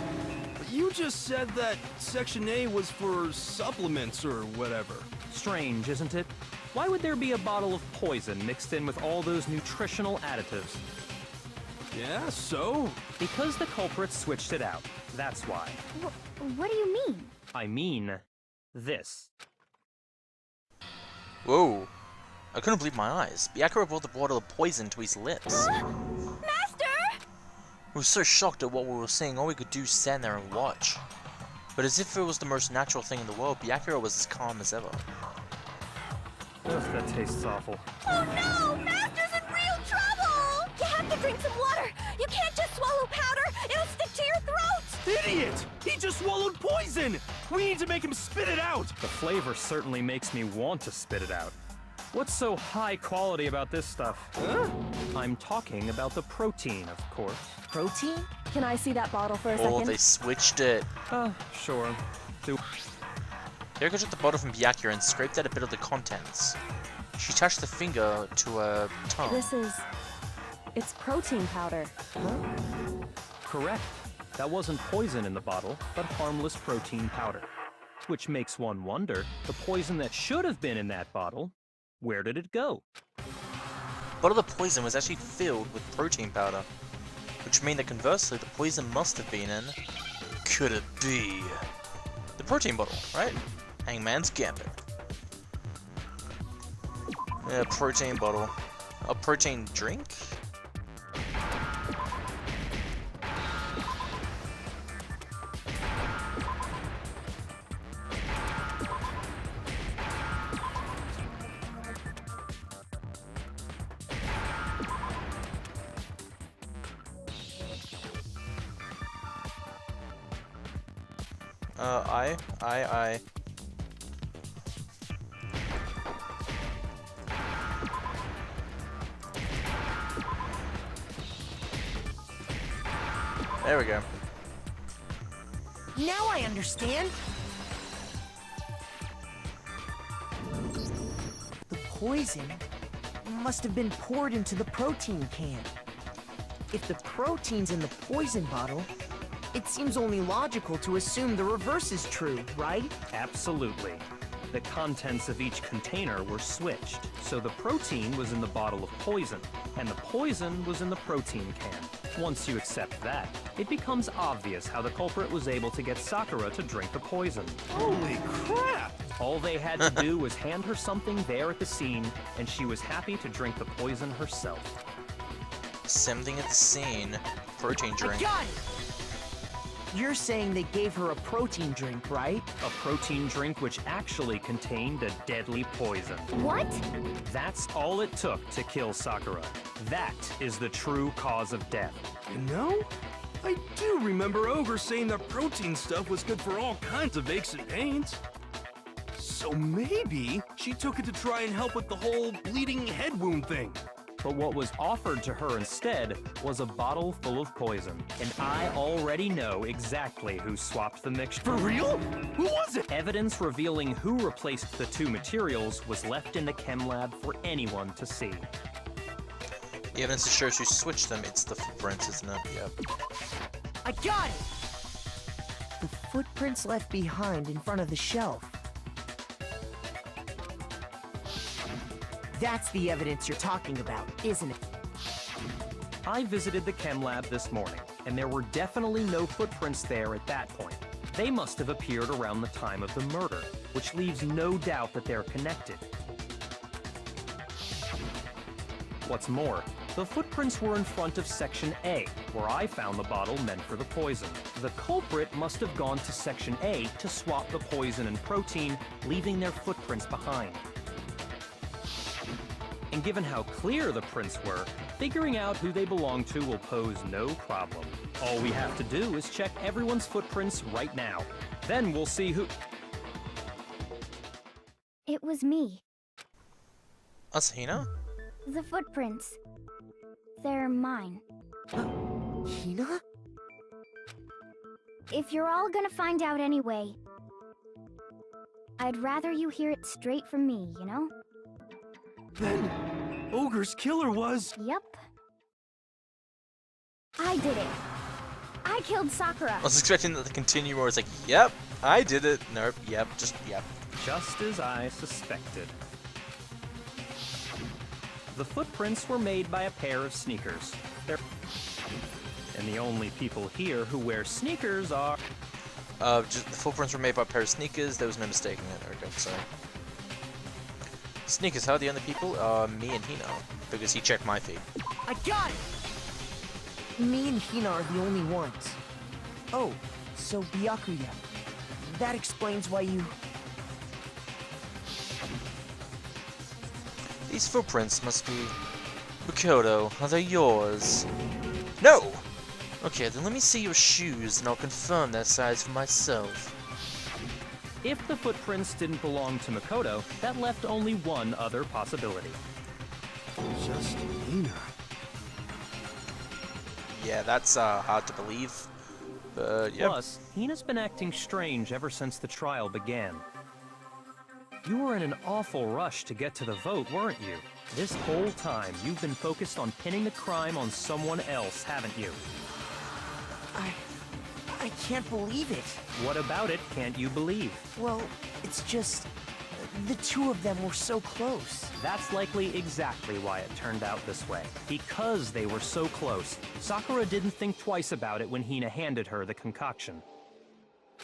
You just said that Section A was for supplements or whatever. Strange, isn't it? Why would there be a bottle of poison mixed in with all those nutritional additives? Yeah, so? Because the culprits switched it out. That's why. What do you mean? I mean, this. Whoa. I couldn't believe my eyes. Byakuya brought the bottle of poison to his lips. Master! We were so shocked at what we were seeing, all we could do is stand there and watch. But as if it was the most natural thing in the world, Byakuya was as calm as ever. Ugh, that tastes awful. Oh no! Master's in real trouble! You have to drink some water! You can't just swallow powder! It'll stick to your throat! Idiot! He just swallowed poison! We need to make him spit it out! The flavor certainly makes me want to spit it out. What's so high quality about this stuff? Huh? I'm talking about the protein, of course. Protein? Can I see that bottle for a Oh, second? they switched it. Sure. Do Byakuya took the bottle from Byakuya and scraped out a bit of the contents. She touched the finger to her tongue. It's protein powder. Correct. That wasn't poison in the bottle, but harmless protein powder. Which makes one wonder, the poison that should have been in that bottle, where did it go? Bottle of the poison was actually filled with protein powder, which means that conversely, the poison must have been in. Could it be the protein bottle, right? Hangman's Gambit. Yeah, protein bottle. A protein drink? I. There we go. Now I understand. The poison must have been poured into the protein can. If the protein's in the poison bottle, it seems only logical to assume the reverse is true, right? Absolutely. The contents of each container were switched, so the protein was in the bottle of poison, and the poison was in the protein can. Once you accept that, it becomes obvious how the culprit was able to get Sakura to drink the poison. Holy crap! All they had to do was hand her something there at the scene, and she was happy to drink the poison herself. Something at the scene. Protein drink. I got it! You're saying they gave her a protein drink, right? A protein drink which actually contained a deadly poison. What? That's all it took to kill Sakura. That is the true cause of death. You know, I do remember Ogre saying that protein stuff was good for all kinds of aches and pains. So maybe she took it to try and help with the whole bleeding head wound thing. But what was offered to her instead was a bottle full of poison. And I already know exactly who swapped the mixture. For real? Who was it? Evidence revealing who replaced the two materials was left in the chem lab for anyone to see. The evidence that shows who switched them, it's the footprints, isn't it? Yep. I got it! The footprints left behind in front of the shelf. That's the evidence you're talking about, isn't it? I visited the chem lab this morning, and there were definitely no footprints there at that point. They must have appeared around the time of the murder, which leaves no doubt that they're connected. What's more, the footprints were in front of Section A, where I found the bottle meant for the poison. The culprit must have gone to Section A to swap the poison and protein, leaving their footprints behind. And given how clear the prints were, figuring out who they belong to will pose no problem. All we have to do is check everyone's footprints right now. Then we'll see who... It was me. Us, Hina? The footprints. They're mine. Hina? If you're all gonna find out anyway, I'd rather you hear it straight from me, you know? Then, Ogre's killer was... Yep. I did it. I killed Sakura. I was expecting that to continue where it's like, yep, I did it. Nope, yep, just yep. Just as I suspected. The footprints were made by a pair of sneakers. And the only people here who wear sneakers are... Just, the footprints were made by a pair of sneakers. There was no mistaking it. Okay, sorry. Sneakers, how are the other people? Me and Hino. Because he checked my feet. I got it! Me and Hina are the only ones. Oh, so Byakuya. That explains why you... These footprints must be... Makoto, are they yours? No! Okay, then let me see your shoes and I'll confirm their size for myself. If the footprints didn't belong to Makoto, that left only one other possibility. Just Hina. Yeah, that's hard to believe. But yeah. Plus, Hina's been acting strange ever since the trial began. You were in an awful rush to get to the vote, weren't you? This whole time, you've been focused on pinning the crime on someone else, haven't you? I can't believe it. What about it can't you believe? Well, it's just... the two of them were so close. That's likely exactly why it turned out this way. Because they were so close, Sakura didn't think twice about it when Hina handed her the concoction.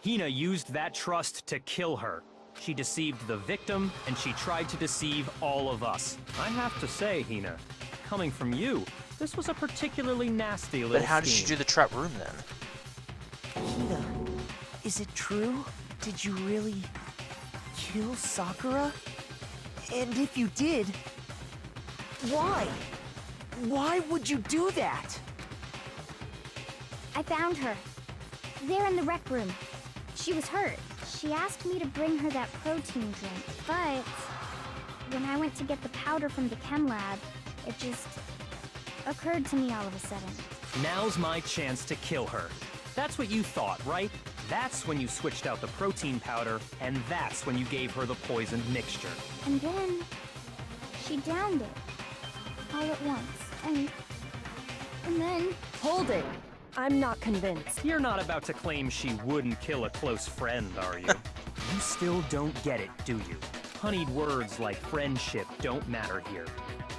Hina used that trust to kill her. She deceived the victim, and she tried to deceive all of us. I have to say, Hina, coming from you, this was a particularly nasty little But how did she scheme. do the trap room then? Hina, is it true? Did you really... kill Sakura? And if you did, why? Why would you do that? I found her. There in the rec room. She was hurt. She asked me to bring her that protein drink, but when I went to get the powder from the chem lab, it just occurred to me all of a sudden. Now's my chance to kill her. That's what you thought, right? That's when you switched out the protein powder, and that's when you gave her the poisoned mixture. And then she downed it all at once. And then Hold it! I'm not convinced. You're not about to claim she wouldn't kill a close friend, are you? You still don't get it, do you? Honeyed words like friendship don't matter here.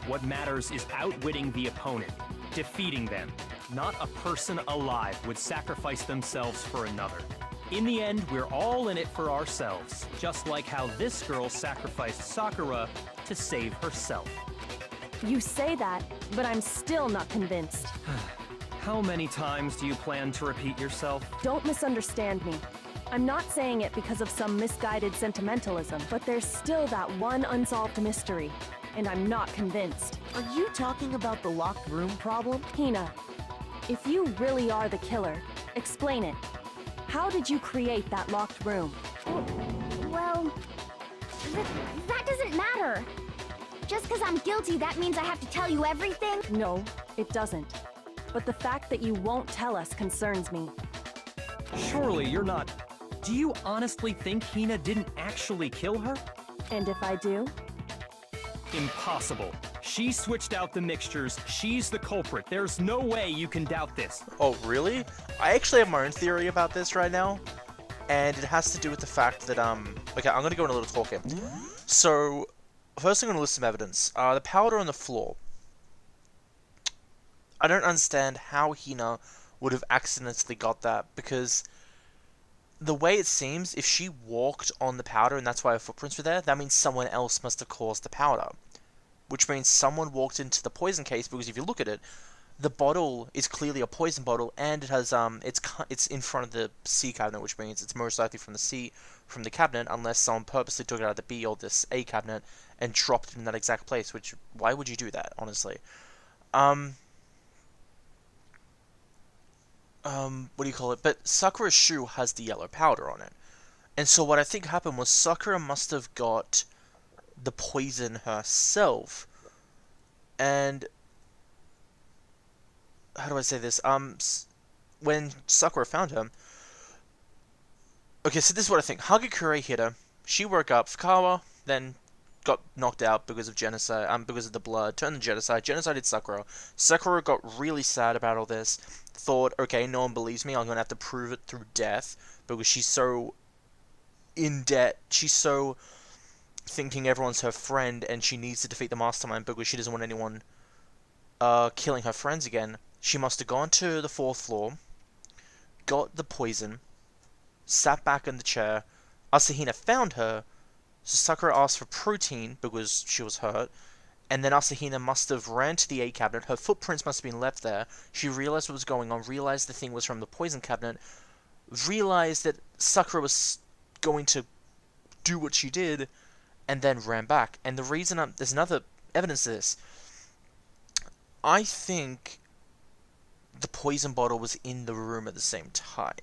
What matters is outwitting the opponent, defeating them. Not a person alive would sacrifice themselves for another. In the end, we're all in it for ourselves, just like how this girl sacrificed Sakura to save herself. You say that, but I'm still not convinced. How many times do you plan to repeat yourself? Don't misunderstand me. I'm not saying it because of some misguided sentimentalism, but there's still that one unsolved mystery, and I'm not convinced. Are you talking about the locked room problem? Hina, if you really are the killer, explain it. How did you create that locked room? well, that doesn't matter. Just because I'm guilty, that means I have to tell you everything? No, it doesn't. But the fact that you won't tell us concerns me. Surely you're not... Do you honestly think Hina didn't actually kill her? And if I do? Impossible. She switched out the mixtures. She's the culprit. There's no way you can doubt this. Oh, really? I actually have my own theory about this right now. And it has to do with the fact that, okay, I'm gonna go in a little talk here. So, first I'm gonna list some evidence. The powder on the floor. I don't understand how Hina would have accidentally got that, because the way it seems, if she walked on the powder and that's why her footprints were there, that means someone else must have caused the powder. Which means someone walked into the poison case, because if you look at it, the bottle is clearly a poison bottle, and it has, it's in front of the C cabinet, which means it's most likely from the C from the cabinet unless someone purposely took it out of the B or this A cabinet and dropped it in that exact place, which, why would you do that, honestly? What do you call it? But Sakura's shoe has the yellow powder on it. And so what I think happened was Sakura must have got the poison herself. And how do I say this? When Sakura found her... Okay, so this is what I think. Hagakure hit her. She woke up. Fukawa then got knocked out because of genocide, because of the blood. Turned to genocide. Genocided Sakura. Sakura got really sad about all this. Thought, okay, no one believes me. I'm going to have to prove it through death. Because she's so in debt. She's so thinking everyone's her friend. And she needs to defeat the mastermind because she doesn't want anyone killing her friends again. She must have gone to the 4th floor. Got the poison. Sat back in the chair. Asahina found her. So Sakura asked for protein because she was hurt. And then Asahina must have ran to the A cabinet. Her footprints must have been left there. She realized what was going on. Realized the thing was from the poison cabinet. Realized that Sakura was going to do what she did. And then ran back. And the reason there's another evidence to this. I think the poison bottle was in the room at the same time.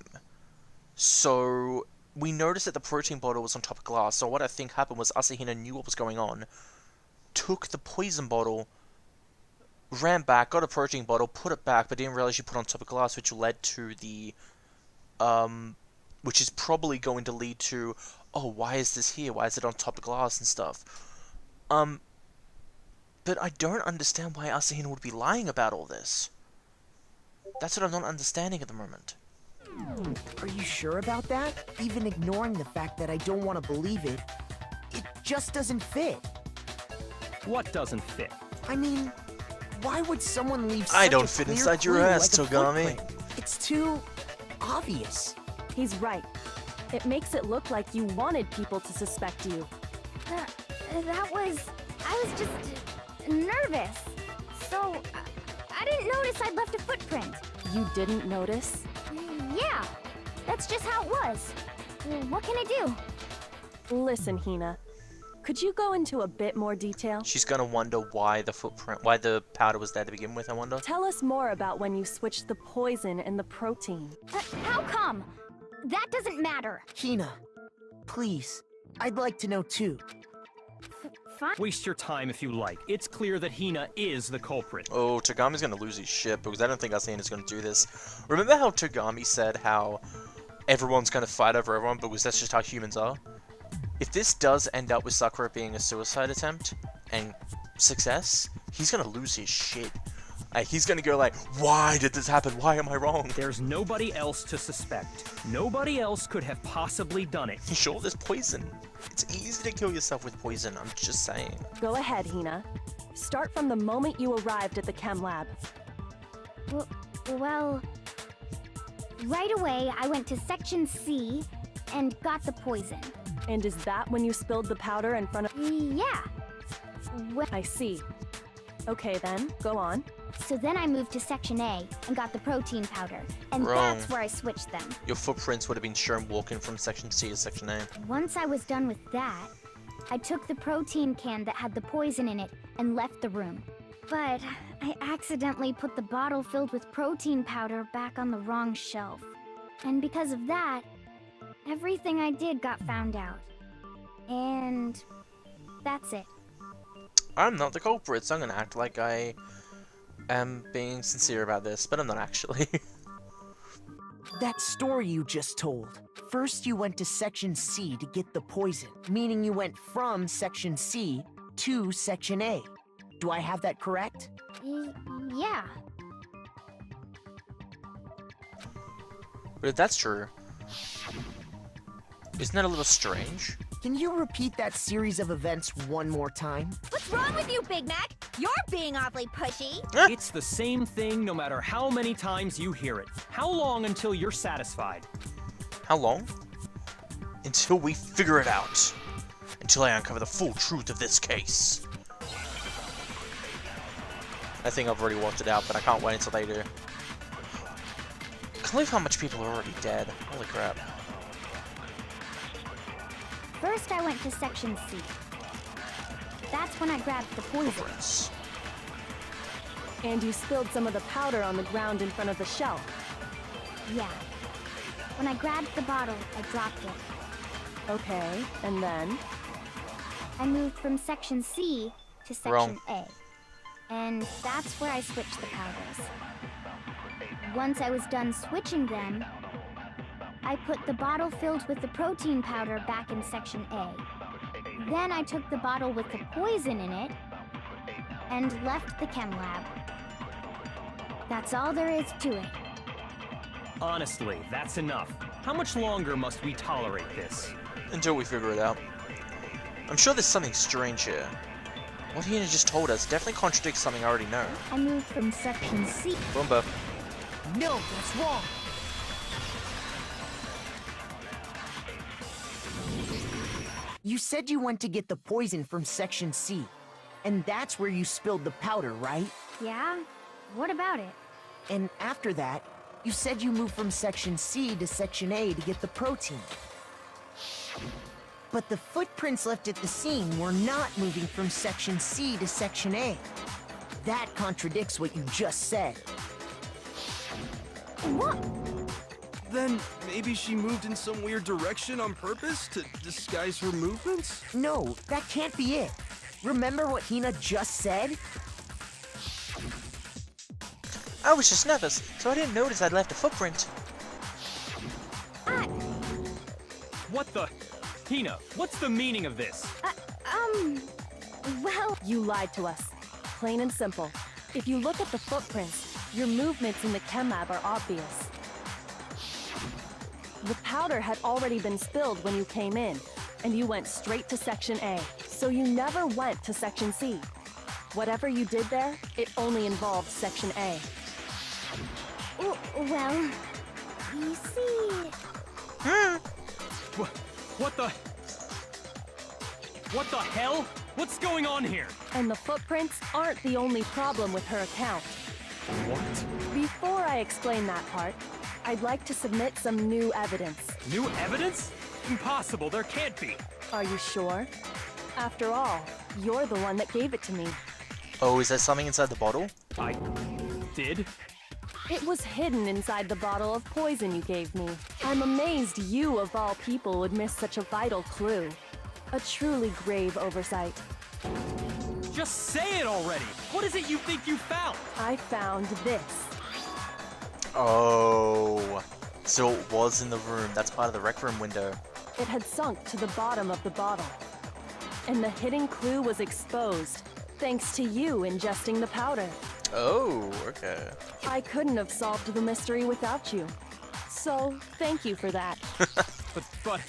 So we noticed that the protein bottle was on top of glass. So what I think happened was Asahina knew what was going on, took the poison bottle, ran back, got a protein bottle, put it back, but didn't realize she put it on top of glass, which led to the, which is probably going to lead to, oh, why is this here? Why is it on top of glass and stuff? But I don't understand why Asahina would be lying about all this. That's what I'm not understanding at the moment. Are you sure about that? Even ignoring the fact that I don't want to believe it, it just doesn't fit. What doesn't fit? I mean, why would someone leave such I don't a fit clear inside your clue ass, like a Togami. footprint? It's too obvious. He's right. It makes it look like you wanted people to suspect you. I was just nervous. So, I didn't notice I'd left a footprint. You didn't notice? Yeah, that's just how it was. What can I do? Listen, Hina. Could you go into a bit more detail? She's gonna wonder why the powder was there to begin with, I wonder. Tell us more about when you switched the poison and the protein. How come? That doesn't matter. Hina, please, I'd like to know too. Fine. Waste your time if you like. It's clear that Hina is the culprit. Oh, Togami's gonna lose his shit because I don't think Asahina's gonna do this. Remember how Togami said how everyone's gonna fight over everyone because that's just how humans are? If this does end up with Sakura being a suicide attempt and success, he's gonna lose his shit. He's gonna go like, why did this happen? Why am I wrong? There's nobody else to suspect. Nobody else could have possibly done it. Sure, there's poison. It's easy to kill yourself with poison, I'm just saying. Go ahead, Hina. Start from the moment you arrived at the chem lab. Well, right away I went to section C and got the poison. And is that when you spilled the powder in front of... Yeah. Well, I see. Okay then, go on. so then I moved to section A and got the protein powder, and Wrong. that's where I switched them. Your footprints would have been shown walking from section C to section A. Once I was done with that, I took the protein can that had the poison in it and left the room. But I accidentally put the bottle filled with protein powder back on the wrong shelf. And because of that, everything I did got found out. And that's it. I'm not the culprit, so I'm gonna act like I am being sincere about this, but I'm not actually. That story you just told. First you went to section C to get the poison, meaning you went from section C to section A. Do I have that correct? Yeah. But if that's true, isn't that a little strange? Can you repeat that series of events one more time? What's wrong with you, Big Mac? You're being awfully pushy. It's the same thing no matter how many times you hear it. How long until you're satisfied? How long? Until we figure it out. Until I uncover the full truth of this case. I think I've already worked it out, but I can't wait until they do. I can't believe how much people are already dead. Holy crap. First, I went to Section C. That's when I grabbed the poison. Footprints. And you spilled some of the powder on the ground in front of the shelf. Yeah. When I grabbed the bottle, I dropped it. Okay, and then? I moved from Section C to Section Wrong. A. And that's where I switched the powders. Once I was done switching them, I put the bottle filled with the protein powder back in Section A. Then I took the bottle with the poison in it and left the chem lab. That's all there is to it. Honestly, that's enough. How much longer must we tolerate this? Until we figure it out. I'm sure there's something strange here. What Hina just told us definitely contradicts something I already know. I moved from Section C. Ronpa. No, that's wrong. You said you went to get the poison from Section C, and that's where you spilled the powder, right? Yeah? What about it? And after that, you said you moved from Section C to Section A to get the protein. But the footprints left at the scene were not moving from Section C to Section A. That contradicts what you just said. What? Then maybe she moved in some weird direction on purpose to disguise her movements? No, that can't be it. Remember what Hina just said? I was just nervous, so I didn't notice I'd left a footprint. What the? Hina, what's the meaning of this? Well, You lied to us. Plain and simple. If you look at the footprints, your movements in the chem lab are obvious. The powder had already been spilled when you came in, and you went straight to Section A. So you never went to Section C. Whatever you did there, it only involved Section A. well, you see... What the? What the hell? What's going on here? And the footprints aren't the only problem with her account. What? Before I explain that part, I'd like to submit some new evidence. New evidence? Impossible, there can't be. Are you sure? After all, you're the one that gave it to me. Oh, is there something inside the bottle? I did? It was hidden inside the bottle of poison you gave me. I'm amazed you, of all people, would miss such a vital clue. A truly grave oversight. Just say it already! What is it you think you found? I found this. Oh. So it was in the room. That's part of the rec room window. It had sunk to the bottom of the bottle. And the hidden clue was exposed, thanks to you ingesting the powder. Oh, okay. I couldn't have solved the mystery without you. So, thank you for that. But,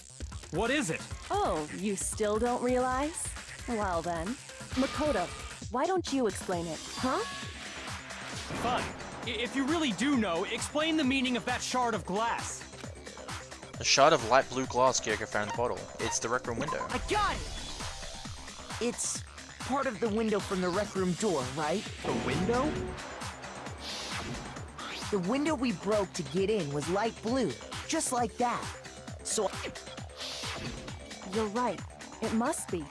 what is it? Oh, you still don't realize? Well then. Makoto, why don't you explain it, huh? Fine. If you really do know, explain the meaning of that shard of glass. A shard of light blue glass Kyoko found in the bottle. It's the rec room window. I got it! It's part of the window from the rec room door, right? The window? The window we broke to get in was light blue, just like that. So You're right. It must be.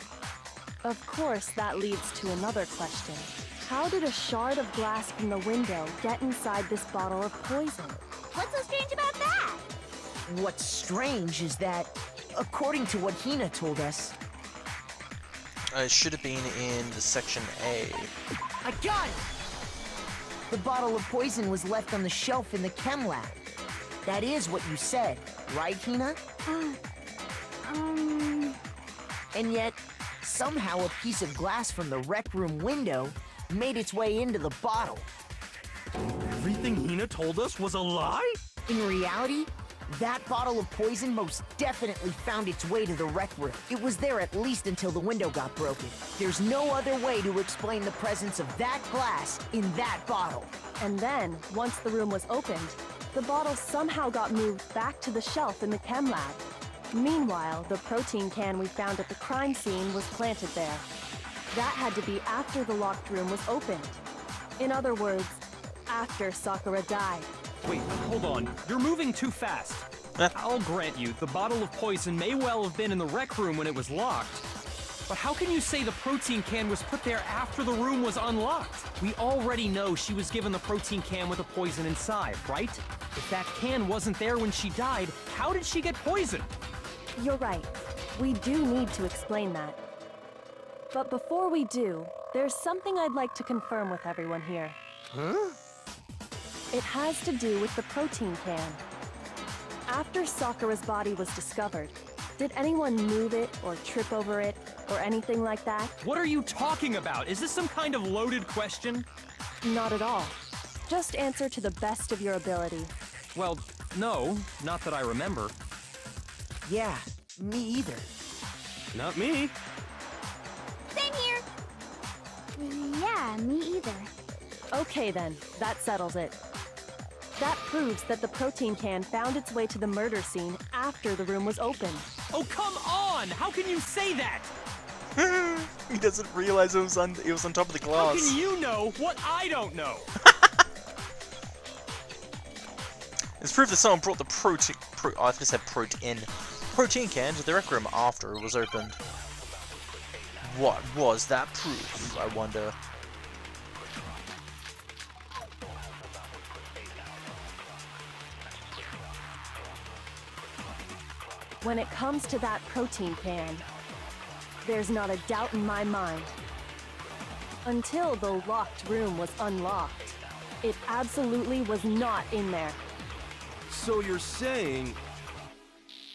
Of course, that leads to another question. How did a shard of glass from the window get inside this bottle of poison? What's so strange about that? what's strange is that, according to what Hina told us... It should have been in the Section A. I got it! The bottle of poison was left on the shelf in the chem lab. That is what you said, right, Hina? And yet, somehow a piece of glass from the rec room window made its way into the bottle. Everything Hina told us was a lie? In reality, that bottle of poison most definitely found its way to the rec room. It was there at least until the window got broken. There's no other way to explain the presence of that glass in that bottle. And then, once the room was opened, the bottle somehow got moved back to the shelf in the chem lab. Meanwhile, the protein can we found at the crime scene was planted there. That had to be after the locked room was opened. In other words, after Sakura died. Wait, hold on. You're moving too fast. I'll grant you, the bottle of poison may well have been in the rec room when it was locked. But how can you say the protein can was put there after the room was unlocked? We already know she was given the protein can with the poison inside, right? If that can wasn't there when she died, how did she get poisoned? You're right. We do need to explain that. But before we do, there's something I'd like to confirm with everyone here. Huh? It has to do with the protein can. After Sakura's body was discovered, did anyone move it or trip over it or anything like that? What are you talking about? Is this some kind of loaded question? Not at all. Just answer to the best of your ability. Well, no, not that I remember. Yeah, me either. Not me. Same here. Yeah, me either. Okay then, that settles it. That proves that the protein can found its way to the murder scene after the room was opened. Oh, come on! How can you say that? He doesn't realize it was on top of the How glass. can you know what I don't know? It's proof that someone brought the protein can to the rec room after it was opened. What was that proof, I wonder? When it comes to that protein can, there's not a doubt in my mind. Until the locked room was unlocked, it absolutely was not in there. So you're saying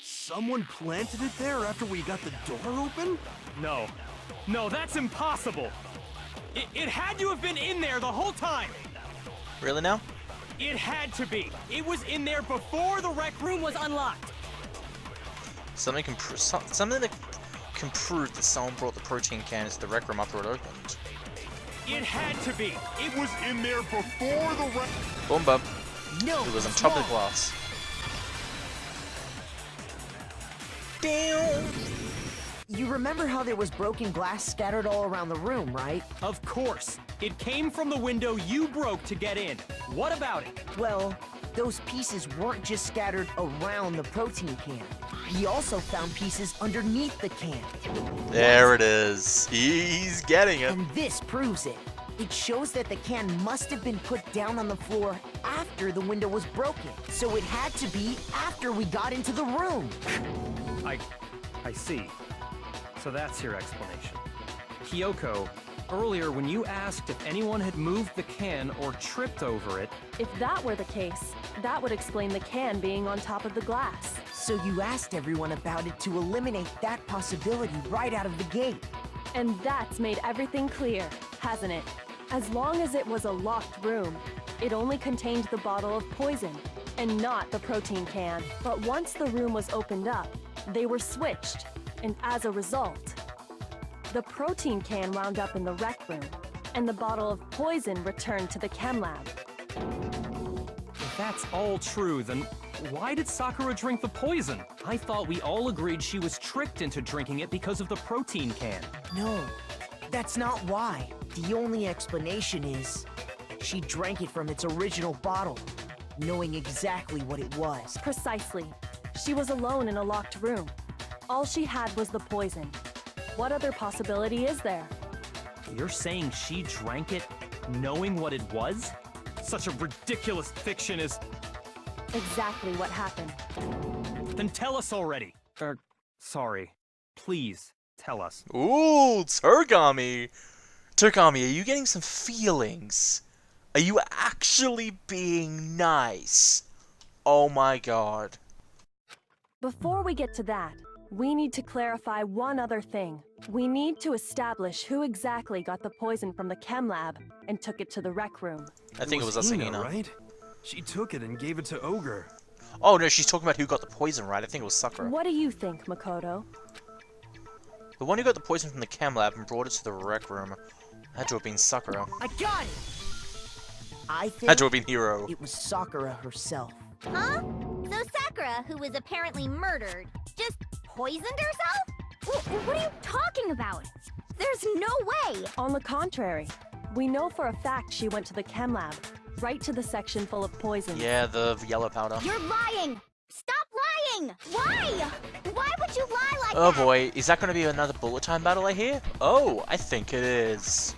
someone planted it there after we got the door open? No. No, that's impossible! It had to have been in there the whole time! Really now? It had to be! It was in there before the rec room was unlocked! Something that can prove that someone brought the protein can into the rec room after it opened. It had to be! It was in there before the rec... Boom bum. No, It was on it's top of wrong. the glass. Damn! You remember how there was broken glass scattered all around the room, right? Of course! It came from the window you broke to get in. What about it? Well, those pieces weren't just scattered around the protein can. We also found pieces underneath the can. There it is. He's getting it. And this proves it. It shows that the can must have been put down on the floor after the window was broken. So it had to be after we got into the room. I see. So that's your explanation. Kyoko, earlier when you asked if anyone had moved the can or tripped over it... If that were the case, that would explain the can being on top of the glass. So you asked everyone about it to eliminate that possibility right out of the gate. And that's made everything clear, hasn't it? As long as it was a locked room, it only contained the bottle of poison, and not the protein can. But once the room was opened up, they were switched, and as a result, the protein can wound up in the rec room, and the bottle of poison returned to the chem lab. If that's all true, then why did Sakura drink the poison? I thought we all agreed she was tricked into drinking it because of the protein can. No, that's not why. The only explanation is she drank it from its original bottle, knowing exactly what it was. Precisely. She was alone in a locked room. All she had was the poison. What other possibility is there? You're saying she drank it knowing what it was? Such a ridiculous fiction is... Exactly what happened. Then tell us already. Sorry. Please, tell us. Ooh, Togami! Togami, are you getting some feelings? Are you actually being nice? Oh my god. Before we get to that, we need to clarify one other thing. We need to establish who exactly got the poison from the chem lab and took it to the rec room. I think it was Asahina. right? She took it and gave it to Ogre. Oh no, she's talking about who got the poison, right? I think it was Sakura. What do you think, Makoto? The one who got the poison from the chem lab and brought it to the rec room had to have been Sakura. I got it! I think Had to have been Hiro. it was Sakura herself. Huh? So Sakura, who was apparently murdered, just poisoned herself? What are you talking about? There's no way! On the contrary, we know for a fact she went to the chem lab, right to the section full of poison. Yeah, the yellow powder. You're lying! Stop lying! Why? Why would you lie like Oh that? boy, is that going to be another bullet time battle I hear? Oh, I think it is.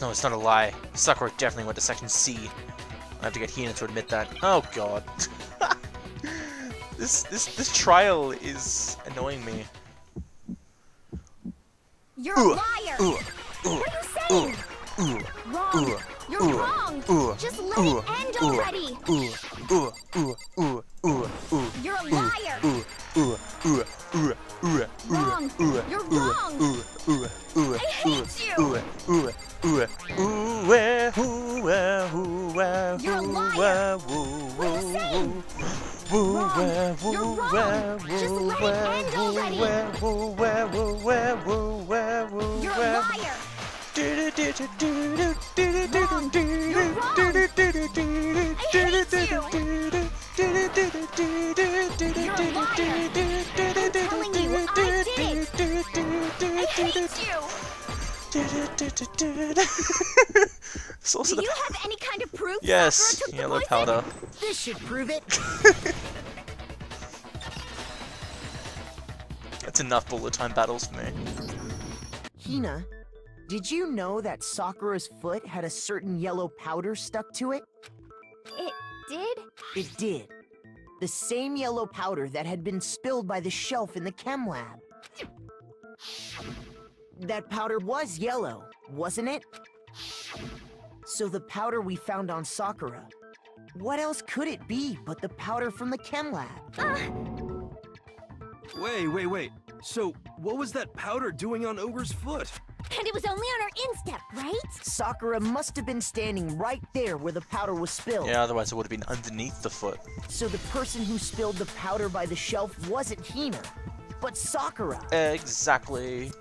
No, it's not a lie. Sakura definitely went to Section C. I have to get Hina to admit that. Oh god. This trial is annoying me. You're a liar! What are you saying? Wrong! You're wrong! Just let it end already! You're a liar! Wrong! You're wrong! I hate you! You're a liar! What are you saying? Wrong! You're wrong! Just let it end already! You're a liar! Wrong! You're wrong! I hate you! You're a liar! I'm telling you, I did it! I hate you! It's also Do you have any kind of proof yes, Sakura took the yellow poison? powder. This should prove it. That's enough bullet time battles for me. Hina, did you know that Sakura's foot had a certain yellow powder stuck to it? It did? It did. The same yellow powder that had been spilled by the shelf in the chem lab. That powder was yellow, wasn't it? So the powder we found on Sakura, what else could it be but the powder from the chem lab? Wait. So, what was that powder doing on Ogre's foot? And it was only on her instep, right? Sakura must have been standing right there where the powder was spilled. Yeah, otherwise it would have been underneath the foot. So the person who spilled the powder by the shelf wasn't Hina, but Sakura. Exactly.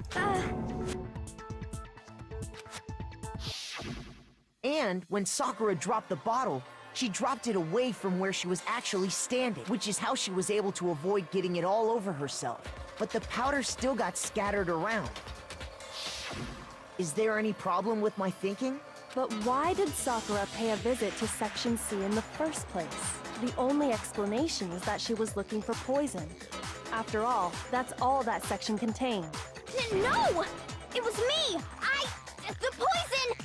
And when Sakura dropped the bottle, she dropped it away from where she was actually standing, which is how she was able to avoid getting it all over herself. But the powder still got scattered around. Is there any problem with my thinking? But why did Sakura pay a visit to Section C in the first place? The only explanation is that she was looking for poison. After all, that's all that section contained. No! It was me! The poison!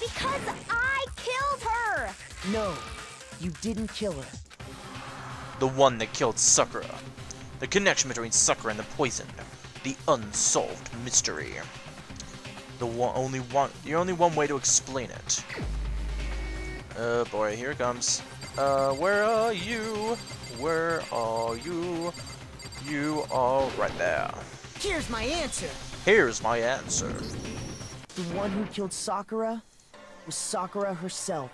Because I killed her! No, you didn't kill her. The one that killed Sakura. The connection between Sakura and the poison. The unsolved mystery. The only one way to explain it. Oh boy, here it comes. Where are you? Where are you? You are right there. Here's my answer. Here's my answer. The one who killed Sakura was Sakura herself.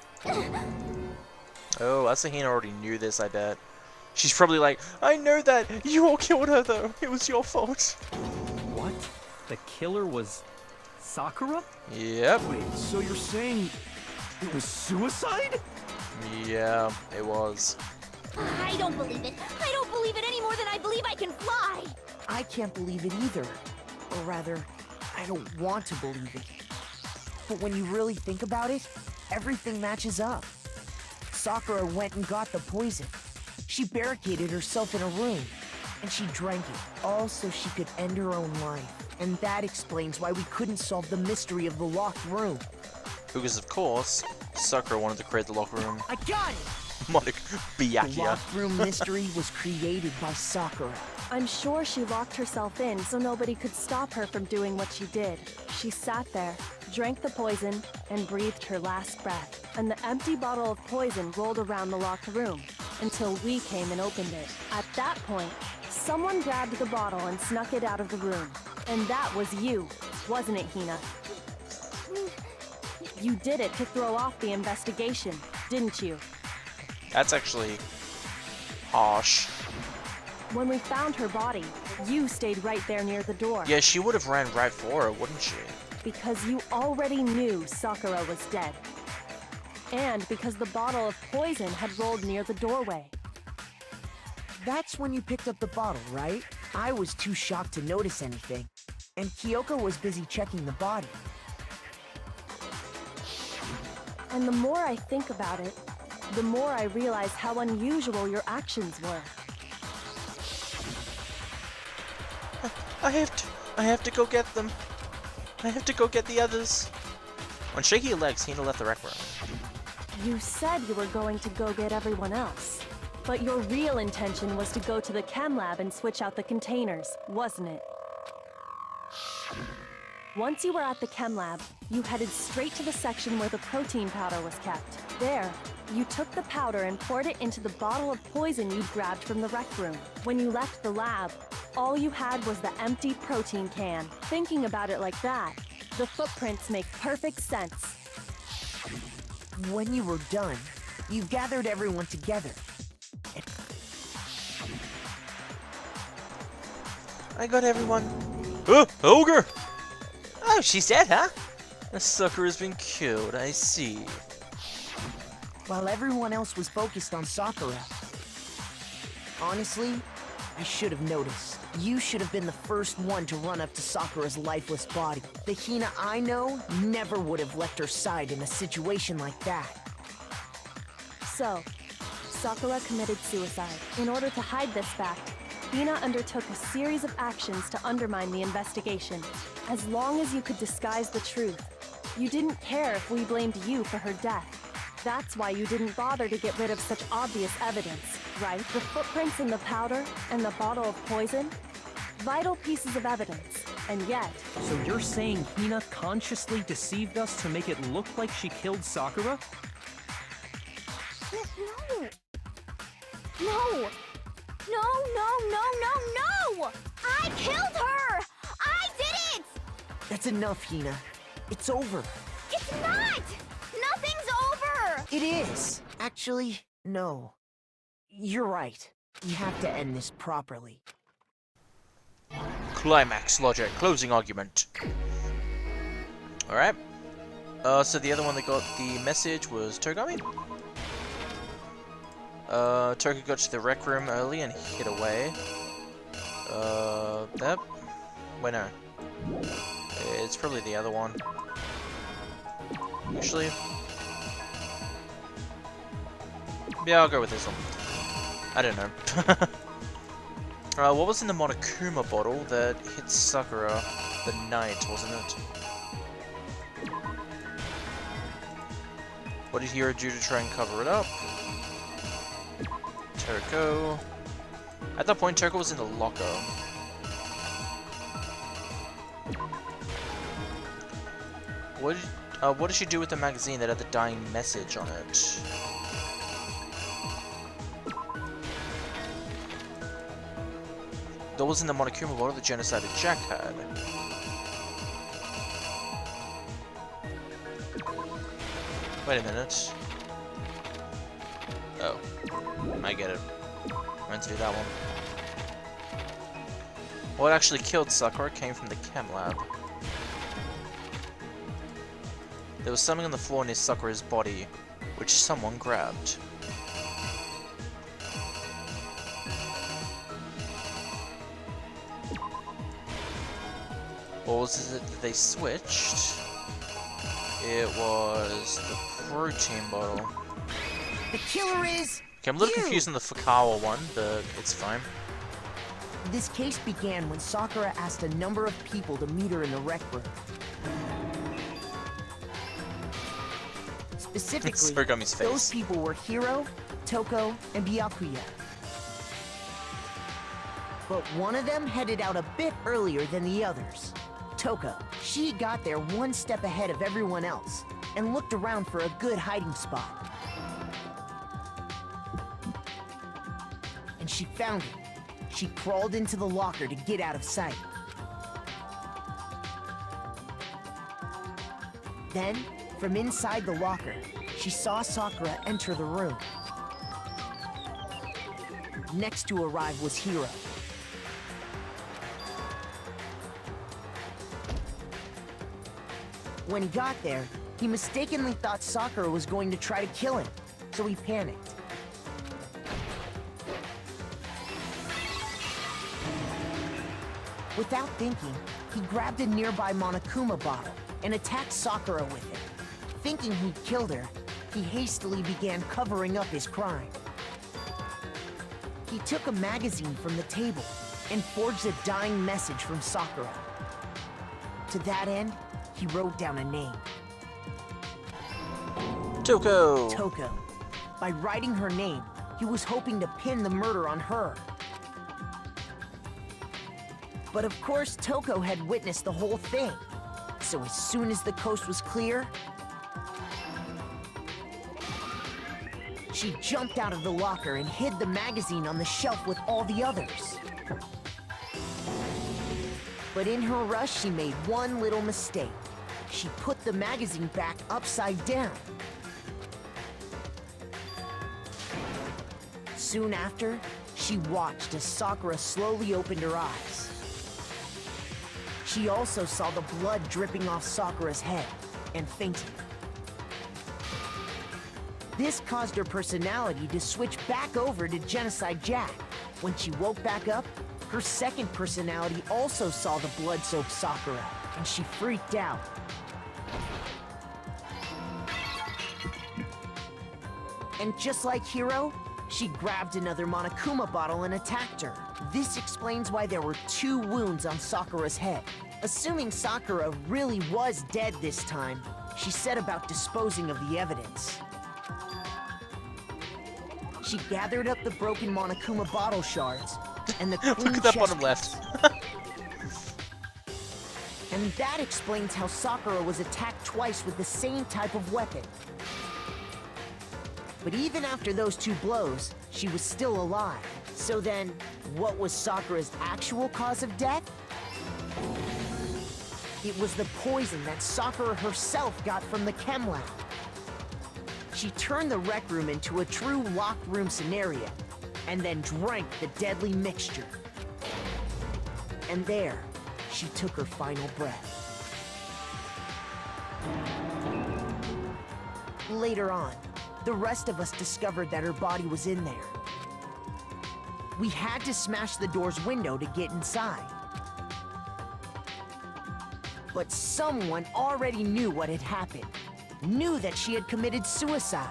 Oh, Asahina already knew this, I bet. She's probably like, I know that! You all killed her though! It was your fault! What? The killer was Sakura? Yep. Wait, so you're saying it was suicide? Yeah, it was. I don't believe it. I don't believe it any more than I believe I can fly. I can't believe it either. Or rather, I don't want to believe it. But when you really think about it, everything matches up. Sakura went and got the poison. She barricaded herself in a room, and she drank it, all so she could end her own life. And that explains why we couldn't solve the mystery of the locked room. Because of course, Sakura wanted to create the locker room. I got it! Monik The Byakuya. locked room mystery was created by Sakura. I'm sure she locked herself in so nobody could stop her from doing what she did. She sat there, drank the poison, and breathed her last breath. And the empty bottle of poison rolled around the locked room until we came and opened it. At that point, someone grabbed the bottle and snuck it out of the room. And that was you, wasn't it, Hina? You did it to throw off the investigation, didn't you? That's actually harsh. When we found her body, you stayed right there near the door. Yeah, she would have ran right for her, wouldn't she? Because you already knew Sakura was dead. And because the bottle of poison had rolled near the doorway. That's when you picked up the bottle, right? I was too shocked to notice anything. And Kyoko was busy checking the body. And the more I think about it, the more I realize how unusual your actions were. I have to go get them. I have to go get the others. On shaky legs, Hina left the rec room. You said you were going to go get everyone else. But your real intention was to go to the chem lab and switch out the containers, wasn't it? Once you were at the chem lab, you headed straight to the section where the protein powder was kept. There, you took the powder and poured it into the bottle of poison you'd grabbed from the rec room. When you left the lab, all you had was the empty protein can. Thinking about it like that, the footprints make perfect sense. When you were done, you gathered everyone together. I got everyone. Oh, ogre! Oh, she's dead, huh? The sucker has been killed, I see. While everyone else was focused on Sakura. Honestly, I should have noticed. You should have been the first one to run up to Sakura's lifeless body. The Hina I know never would have left her side in a situation like that. So, Sakura committed suicide. In order to hide this fact, Hina undertook a series of actions to undermine the investigation. As long as you could disguise the truth, you didn't care if we blamed you for her death. That's why you didn't bother to get rid of such obvious evidence, right? The footprints in the powder and the bottle of poison? Vital pieces of evidence, and yet... So you're saying Hina consciously deceived us to make it look like she killed Sakura? No! No! No, no, no, no, no! I killed her! I did it! That's enough, Hina. It's over. It's not! Nothing's over! It is. Actually, no. You're right. We have to end this properly. Climax logic, closing argument. Alright. So the other one that got the message was Togami? Toka got to the rec room early and hid away. That? Wait, no. It's probably the other one. Actually. Yeah, I'll go with this one. I don't know. What was in the Monokuma bottle that hit Sakura the night, wasn't it? What did Hiro do to try and cover it up? Toko. At that point, Toko was in the locker. What did she do with the magazine that had the dying message on it? That was in the Monokuma bottle the genocided Jack had. Wait a minute. Oh. I get it. I meant to do that one. What actually killed Sakura came from the chem lab. There was something on the floor near Sakura's body, which someone grabbed. Or was it that they switched? It was the protein bottle. The killer is... Okay, I'm a little confused on the Fukawa one, but it's fine. This case began when Sakura asked a number of people to meet her in the rec room. Specifically, Togami's face. those people were Hiro, Toko, and Byakuya. But one of them headed out a bit earlier than the others. Toko. She got there one step ahead of everyone else and looked around for a good hiding spot. And she found it. She crawled into the locker to get out of sight. Then, from inside the locker, she saw Sakura enter the room. Next to arrive was Hiro. When he got there, he mistakenly thought Sakura was going to try to kill him, so he panicked. Without thinking, he grabbed a nearby Monokuma bottle and attacked Sakura with it. Thinking he'd killed her, he hastily began covering up his crime. He took a magazine from the table and forged a dying message from Sakura. To that end, he wrote down a name. Toko! Toko. By writing her name, he was hoping to pin the murder on her. But of course, Toko had witnessed the whole thing. So as soon as the coast was clear, she jumped out of the locker and hid the magazine on the shelf with all the others. But in her rush, she made one little mistake. She put the magazine back upside down. Soon after, she watched as Sakura slowly opened her eyes. She also saw the blood dripping off Sakura's head and fainted. This caused her personality to switch back over to Genocide Jack. When she woke back up, her second personality also saw the blood-soaked Sakura, and she freaked out. And just like Hiro, she grabbed another Monokuma bottle and attacked her. This explains why there were 2 wounds on Sakura's head. Assuming Sakura really was dead this time, she set about disposing of the evidence. She gathered up the broken Monokuma bottle shards and the clean Look at that chest bottom left. and that explains how Sakura was attacked twice with the same type of weapon. But even after those 2 blows, she was still alive. So then, what was Sakura's actual cause of death? It was the poison that Sakura herself got from the chem lab. She turned the rec room into a true locked room scenario, and then drank the deadly mixture. And there, she took her final breath. Later on, the rest of us discovered that her body was in there. We had to smash the door's window to get inside. But someone already knew what had happened. Knew that she had committed suicide.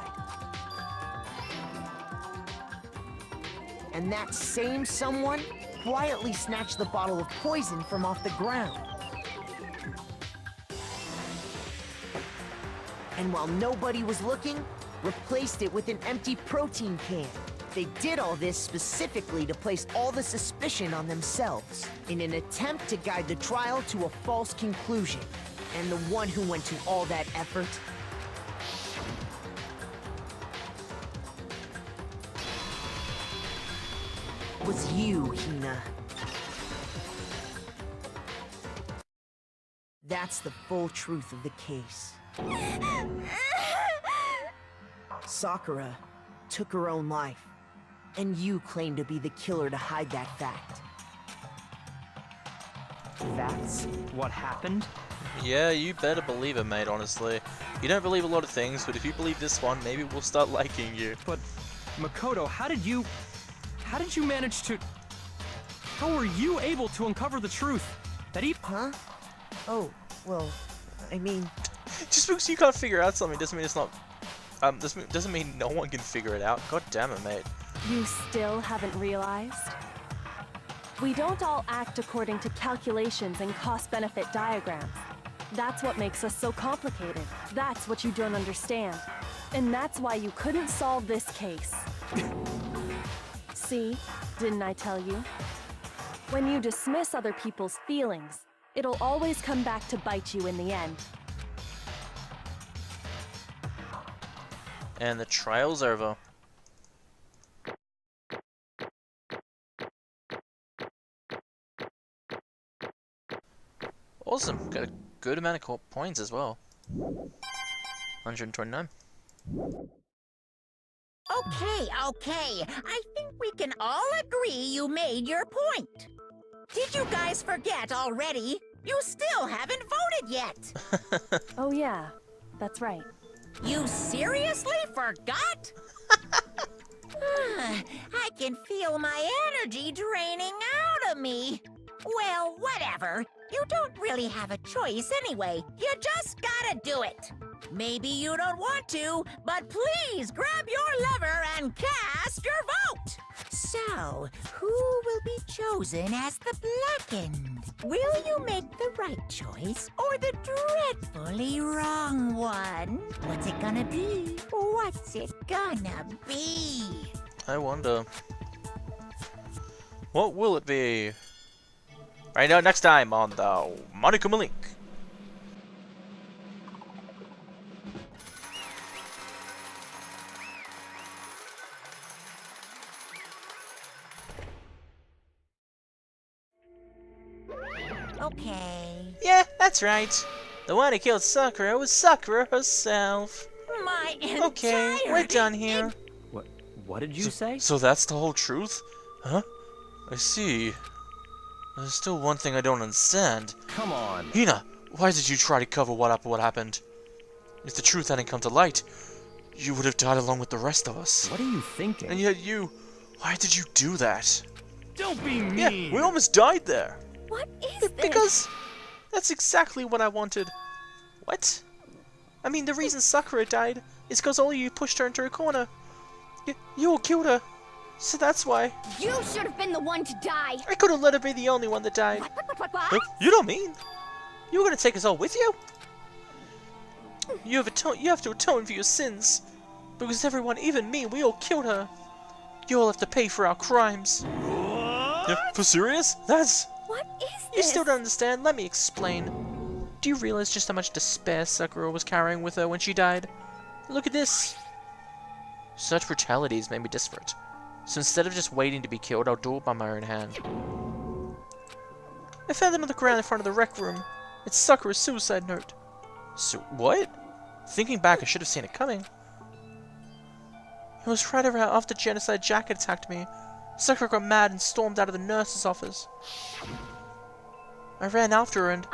And that same someone quietly snatched the bottle of poison from off the ground. And while nobody was looking, replaced it with an empty protein can. They did all this specifically to place all the suspicion on themselves, in an attempt to guide the trial to a false conclusion. And the one who went to all that effort was you, Hina. That's the full truth of the case. Sakura took her own life, and you claim to be the killer to hide that fact. That's what happened? Yeah, you better believe it, mate, honestly. You don't believe a lot of things, but if you believe this one, maybe we'll start liking you. But, Makoto, how did you manage to... How were you able to uncover the truth? That he... Huh? Oh, well, I mean... Just because you can't figure out something doesn't mean it's not... doesn't mean no one can figure it out. God damn it, mate. You still haven't realized? We don't all act according to calculations and cost-benefit diagrams. That's what makes us so complicated. That's what you don't understand. And that's why you couldn't solve this case. See? Didn't I tell you? When you dismiss other people's feelings, it'll always come back to bite you in the end. And the trial's over. Awesome, got a good amount of points as well. 129. Okay. I think we can all agree you made your point. Did you guys forget already? You still haven't voted yet. Oh yeah, that's right. You seriously forgot? I can feel my energy draining out of me. Well, whatever. You don't really have a choice anyway. You just gotta do it. Maybe you don't want to, but please grab your lever and cast your vote! So, who will be chosen as the blackened? Will you make the right choice or the dreadfully wrong one? What's it gonna be? What's it gonna be? I wonder. What will it be? Right now, next time on the Monokuma Link. Okay. Yeah, that's right. The one who killed Sakura was Sakura herself. My Okay, entire we're done here. What did you say? So that's the whole truth? Huh? I see. There's still one thing I don't understand. Come on. Hina, why did you try to cover what happened? If the truth hadn't come to light, you would have died along with the rest of us. What are you thinking? And yet why did you do that? Don't be mean! Yeah, we almost died there. What is this? Because that's exactly what I wanted. What? I mean, the reason Sakura died is because all of you pushed her into a corner. You all killed her. So that's why. You should have been the one to die. I could have let her be the only one that died. What? You don't mean? You were gonna take us all with you? You have to atone for your sins. Because everyone, even me, we all killed her. You all have to pay for our crimes. What? Yeah, for serious? That's... What is You this? still don't understand? Let me explain. Do you realize just how much despair Sakura was carrying with her when she died? Look at this. Such brutalities made me desperate. So instead of just waiting to be killed, I'll do it by my own hand. I found it on the ground in front of the rec room. It's Sakura's suicide note. So what? Thinking back, I should have seen it coming. It was right around after Genocide Jack attacked me. Sakura got mad and stormed out of the nurse's office. I ran after her and...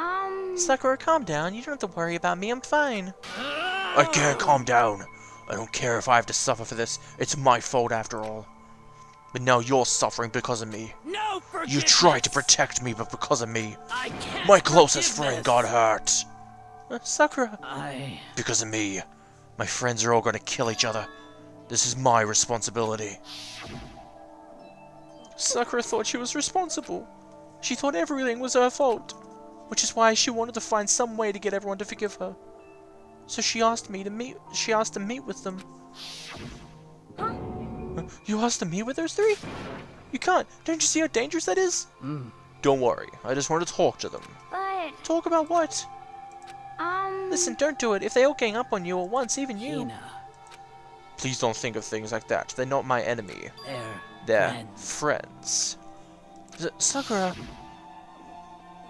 Sakura, calm down. You don't have to worry about me. I'm fine. I can't calm down. I don't care if I have to suffer for this. It's my fault after all. But now you're suffering because of me. No forgiveness! You tried to protect me, but because of me, I can't my closest forgive friend this. got hurt. Sakura. I... Because of me, my friends are all going to kill each other. This is my responsibility. Sakura thought she was responsible. She thought everything was her fault, which is why she wanted to find some way to get everyone to forgive her. So she asked me to meet. She asked to meet with them. You asked to meet with those three? You can't. Don't you see how dangerous that is? Don't worry. I just want to talk to them. But, Talk about what? Listen, don't do it. If they all gang up on you at once, even you. Hina, Please don't think of things like that. They're not my enemy. they're They're friends. Sakura.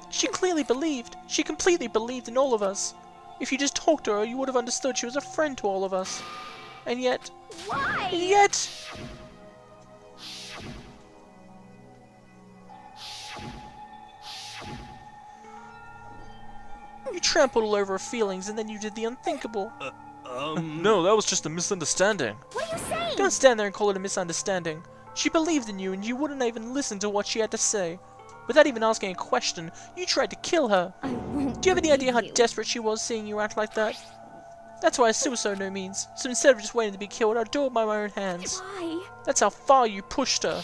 She clearly believed. She completely believed in all of us. If you just talked to her, you would have understood she was a friend to all of us. And yet... why? And yet... You trampled all over her feelings and then you did the unthinkable. No, that was just a misunderstanding. What are you saying? Don't stand there and call it a misunderstanding. She believed in you and you wouldn't even listen to what she had to say. Without even asking a question, you tried to kill her. I won't Do you have any idea how believe you. desperate she was seeing you act like that? That's why a suicide note means. So instead of just waiting to be killed, I'll do it by my own hands. Why? That's how far you pushed her.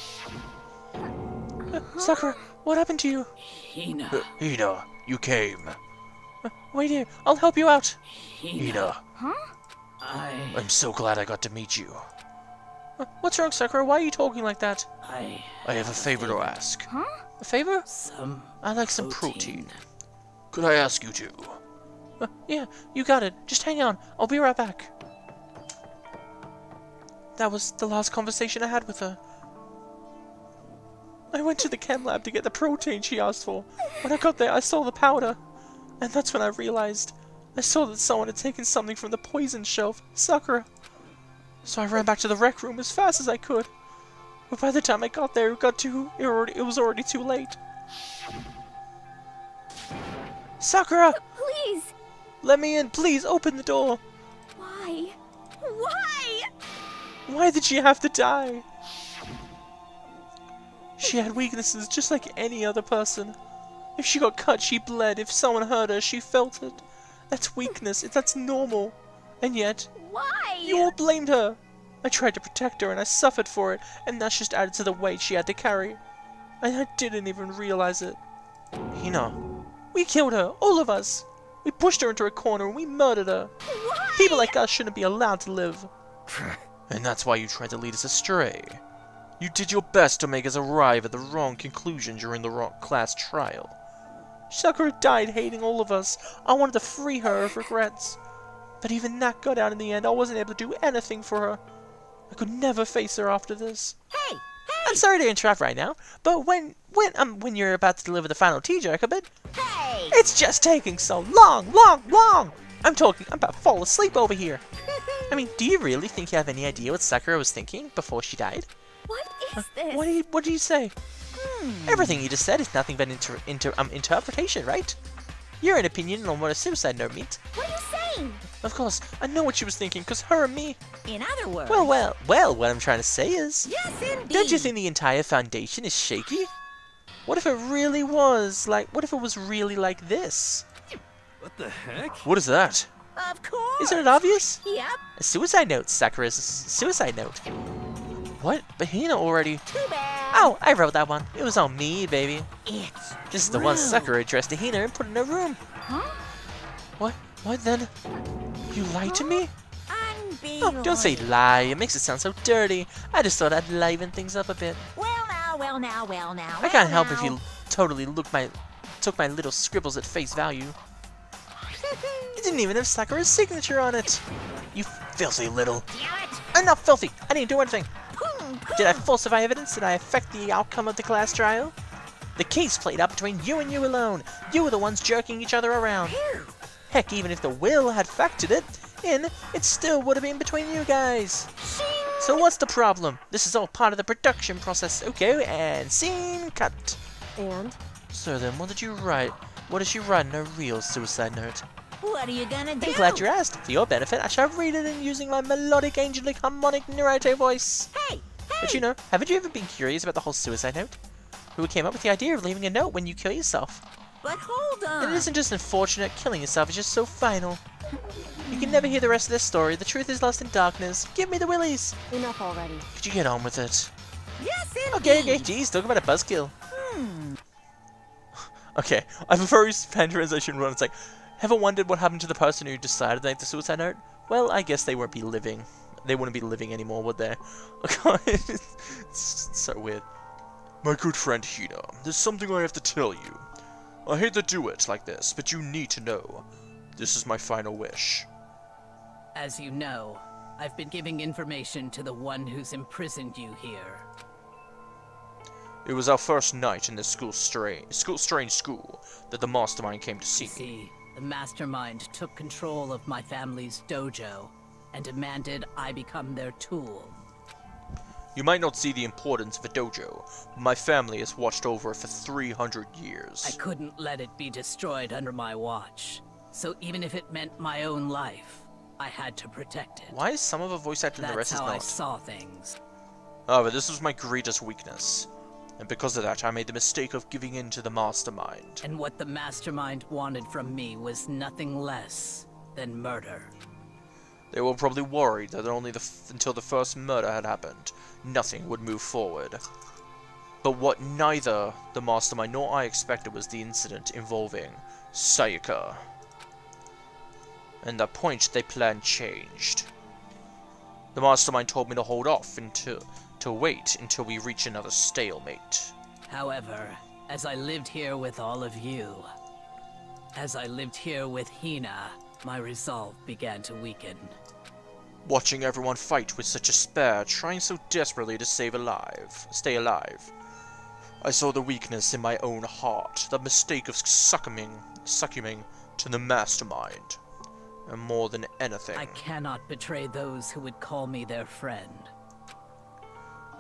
Sakura, what happened to you? Hina, Hina, you came. Wait here, I'll help you out. Hina, I'm so glad I got to meet you. What's wrong, Sakura? Why are you talking like that? I I have a favor to ask. Huh? A favor? some I like some protein. Could I ask you to? Yeah, you got it. Just hang on. I'll be right back. That was the last conversation I had with her. I went to the chem lab to get the protein she asked for. When I got there, I saw the powder. And that's when I realized. I saw that someone had taken something from the poison shelf, Sakura. So I ran back to the rec room as fast as I could. But by the time I got there, it was already too late. Sakura! Please. Let me in, please, open the door! Why? Why? Why did she have to die? She had weaknesses just like any other person. If she got cut, she bled. If someone hurt her, she felt it. That's weakness. That's normal. And yet, Why? you all blamed her. I tried to protect her and I suffered for it, and that's just added to the weight she had to carry. And I didn't even realize it. Hina, we killed her, all of us. We pushed her into a corner and we murdered her. Why? People like us shouldn't be allowed to live. And that's why you tried to lead us astray. You did your best to make us arrive at the wrong conclusion during the wrong class trial. Sakura died hating all of us. I wanted to free her of regrets. But even that got out in the end. I wasn't able to do anything for her. I could never face her after this. Hey! I'm sorry to interrupt right now, but when you're about to deliver the final tea, Jacobin, Hey! it's just taking so long! I'm about to fall asleep over here. I mean, do you really think you have any idea what Sakura was thinking before she died? What is this? What did you say? Everything you just said is nothing but interpretation, right? You're an opinion on what a suicide note means. What are you saying? Of course, I know what she was thinking, because her and me... In other words... Well, what I'm trying to say is... Yes, indeed! Don't you think the entire foundation is shaky? What if it really was what if it was really like this? What the heck? What is that? Of course! Isn't it obvious? Yep. A suicide note, Sakura's suicide note. What? But Hina already... Too bad. Oh, I wrote that one. It was on me, baby. It's This is the one Sakura addressed to Hina and put in her room. Huh? What then? You lied to me? unbelievable. Oh, don't say lie. It makes it sound so dirty. I just thought I'd liven things up a bit. Well now. I can't help if you totally took my little scribbles at face value. It didn't even have Sakura's signature on it. You filthy little... Damn it! I'm not filthy. I didn't do anything. Did I falsify evidence? Did I affect the outcome of the class trial? The case played out between you and you alone. You were the ones jerking each other around. Heck, even if the will had factored it in, it still would have been between you guys. So what's the problem? This is all part of the production process. Okay, and scene cut. And? So then, what did you write? What did she write in her real suicide note? What are you gonna do? I'm glad you asked. For your benefit, I shall read it in using my melodic, angelic, harmonic narrator voice. Hey! But you know, haven't you ever been curious about the whole suicide note? Who came up with the idea of leaving a note when you kill yourself? But hold on. And it isn't just unfortunate, killing yourself is just so final. You can never hear the rest of this story. The truth is lost in darkness. Give me the willies. Enough already. Could you get on with it? Yes, indeed. Okay, geez, talk about a buzzkill. Okay, I have a very fan translation run. It's like, ever wondered what happened to the person who decided to make the suicide note? Well, I guess they won't be living. They wouldn't be living anymore, would they? It's so weird. My good friend Hina, there's something I have to tell you. I hate to do it like this, but you need to know. This is my final wish. As you know, I've been giving information to the one who's imprisoned you here. It was our first night in this strange school that the mastermind came to see You me. see, the mastermind took control of my family's dojo and demanded I become their tool. You might not see the importance of a dojo, but my family has watched over it for 300 years. I couldn't let it be destroyed under my watch, so even if it meant my own life, I had to protect it. Why is some of a voice actor and the That's rest is how I not? saw things. However, this was my greatest weakness, and because of that I made the mistake of giving in to the mastermind. And what the mastermind wanted from me was nothing less than murder. They were probably worried that only until the first murder had happened, nothing would move forward. But what neither the mastermind nor I expected was the incident involving Sayaka. And that point, their plan changed. The mastermind told me to hold off to wait until we reach another stalemate. However, as I lived here with all of you, as I lived here with Hina, my resolve began to weaken. Watching everyone fight with such despair, trying so desperately to stay alive, I saw the weakness in my own heart, the mistake of succumbing to the mastermind. And more than anything, I cannot betray those who would call me their friend.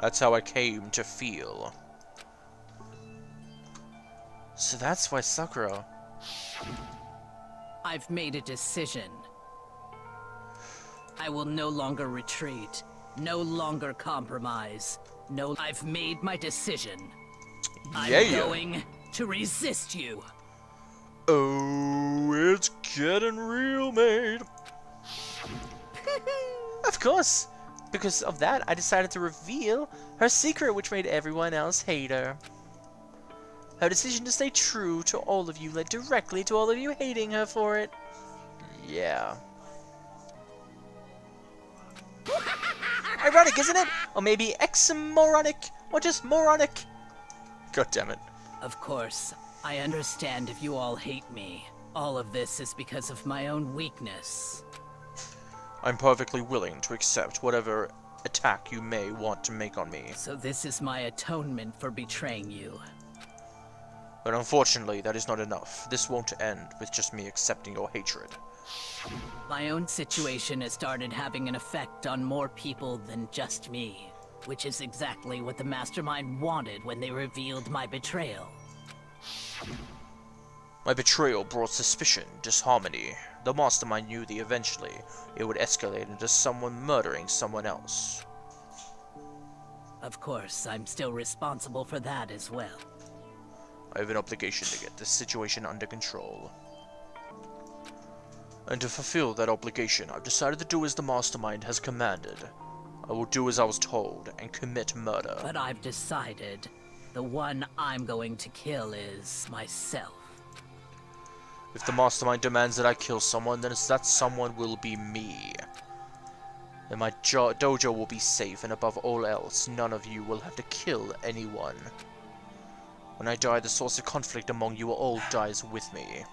that's how I came to feel. So that's why Sakura... I've made a decision. I will no longer retreat, no longer compromise. No, I've made my decision. I'm going to resist you. Oh, it's getting real, mate. course. Because of that, I decided to reveal her secret, which made everyone else hate her. Her decision to stay true to all of you led directly to all of you hating her for it. Yeah. Ironic, isn't it? Or maybe exmoronic, or just moronic. God damn it. Of course, I understand if you all hate me. All of this is because of my own weakness. I'm perfectly willing to accept whatever attack you may want to make on me. So this is my atonement for betraying you. But unfortunately, that is not enough. This won't end with just me accepting your hatred. My own situation has started having an effect on more people than just me, which is exactly what the Mastermind wanted when they revealed my betrayal. My betrayal brought suspicion, disharmony. The Mastermind knew that eventually it would escalate into someone murdering someone else. Of course, I'm still responsible for that as well. I have an obligation to get this situation under control. And to fulfill that obligation, I've decided to do as the Mastermind has commanded. I will do as I was told and commit murder. But I've decided the one I'm going to kill is myself. If the Mastermind demands that I kill someone, then that someone will be me. Then my dojo will be safe, and above all else, none of you will have to kill anyone. When I die, the source of conflict among you all dies with me.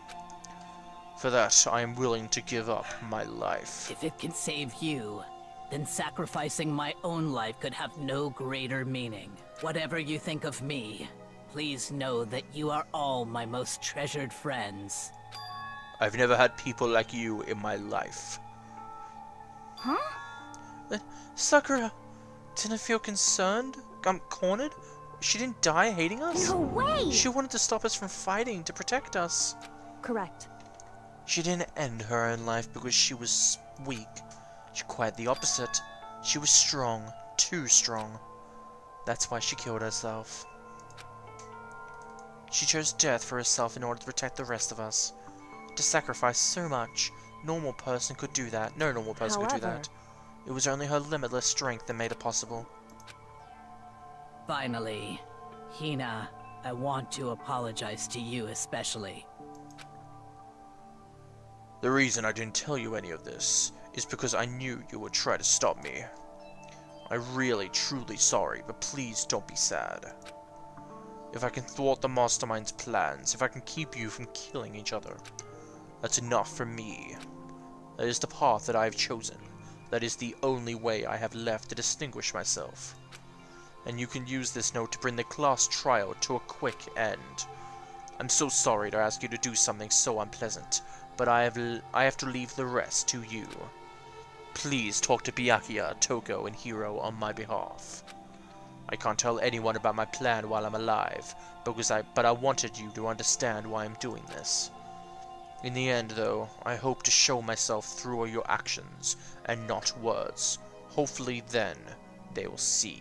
For that, I am willing to give up my life. If it can save you, then sacrificing my own life could have no greater meaning. Whatever you think of me, please know that you are all my most treasured friends. I've never had people like you in my life. Huh? Sakura, didn't feel concerned? I'm cornered? She didn't die hating us? No way! She wanted to stop us from fighting to protect us. Correct. She didn't end her own life because she was weak. Quite the opposite. She was strong. Too strong. That's why she killed herself. She chose death for herself in order to protect the rest of us. To sacrifice so much. Normal person could do that. No normal person could do that. It was only her limitless strength that made it possible. Finally, Hina, I want to apologize to you especially. The reason I didn't tell you any of this is because I knew you would try to stop me. I'm really, truly sorry, but please don't be sad. If I can thwart the Mastermind's plans, if I can keep you from killing each other, that's enough for me. That is the path that I have chosen. That is the only way I have left to distinguish myself. And you can use this note to bring the class trial to a quick end. I'm so sorry to ask you to do something so unpleasant, but I have to leave the rest to you. Please talk to Byakuya, Toko, and Hiro on my behalf. I can't tell anyone about my plan while I'm alive, but I wanted you to understand why I'm doing this. In the end, though, I hope to show myself through your actions, and not words. Hopefully then, they will see.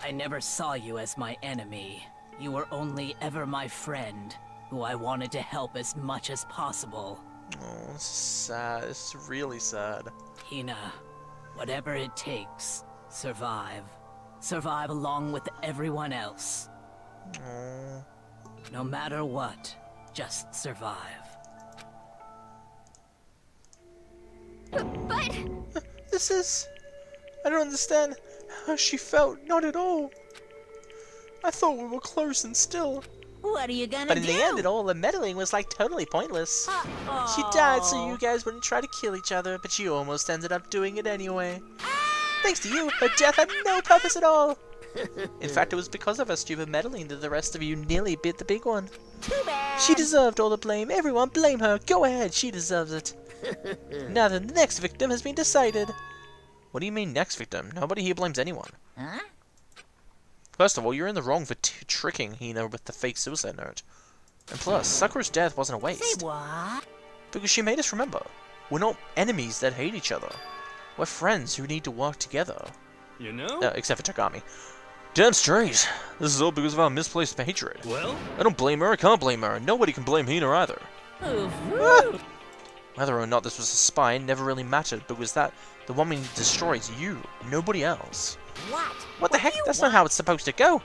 I never saw you as my enemy. You were only ever my friend, who I wanted to help as much as possible. Oh, this is sad. This is really sad. Hina, whatever it takes, survive. Survive along with everyone else. Oh. No matter what, just survive. But... This is... I don't understand how she felt. Not at all. I thought we were close and still. What are you gonna But do? in the end, all the meddling was like totally pointless. She died so you guys wouldn't try to kill each other, but she almost ended up doing it anyway. Thanks to you, her death had no purpose at all. In fact, it was because of her stupid meddling that the rest of you nearly bit the big one. Too bad. She deserved all the blame. Everyone blame her. Go ahead, she deserves it. Now the next victim has been decided. What do you mean next victim? Nobody here blames anyone. Huh? First of all, you're in the wrong for tricking Hina with the fake suicide note. And plus, Sakura's death wasn't a waste. Say what? Because she made us remember. We're not enemies that hate each other. We're friends who need to work together. You know? Except for Takami. Damn straight. This is all because of our misplaced hatred. Well? I don't blame her, I can't blame her. Nobody can blame Hina either. Oof. Whether or not this was a spy never really mattered, because the one we need to destroy is you, nobody else. What the heck? That's not how it's supposed to go.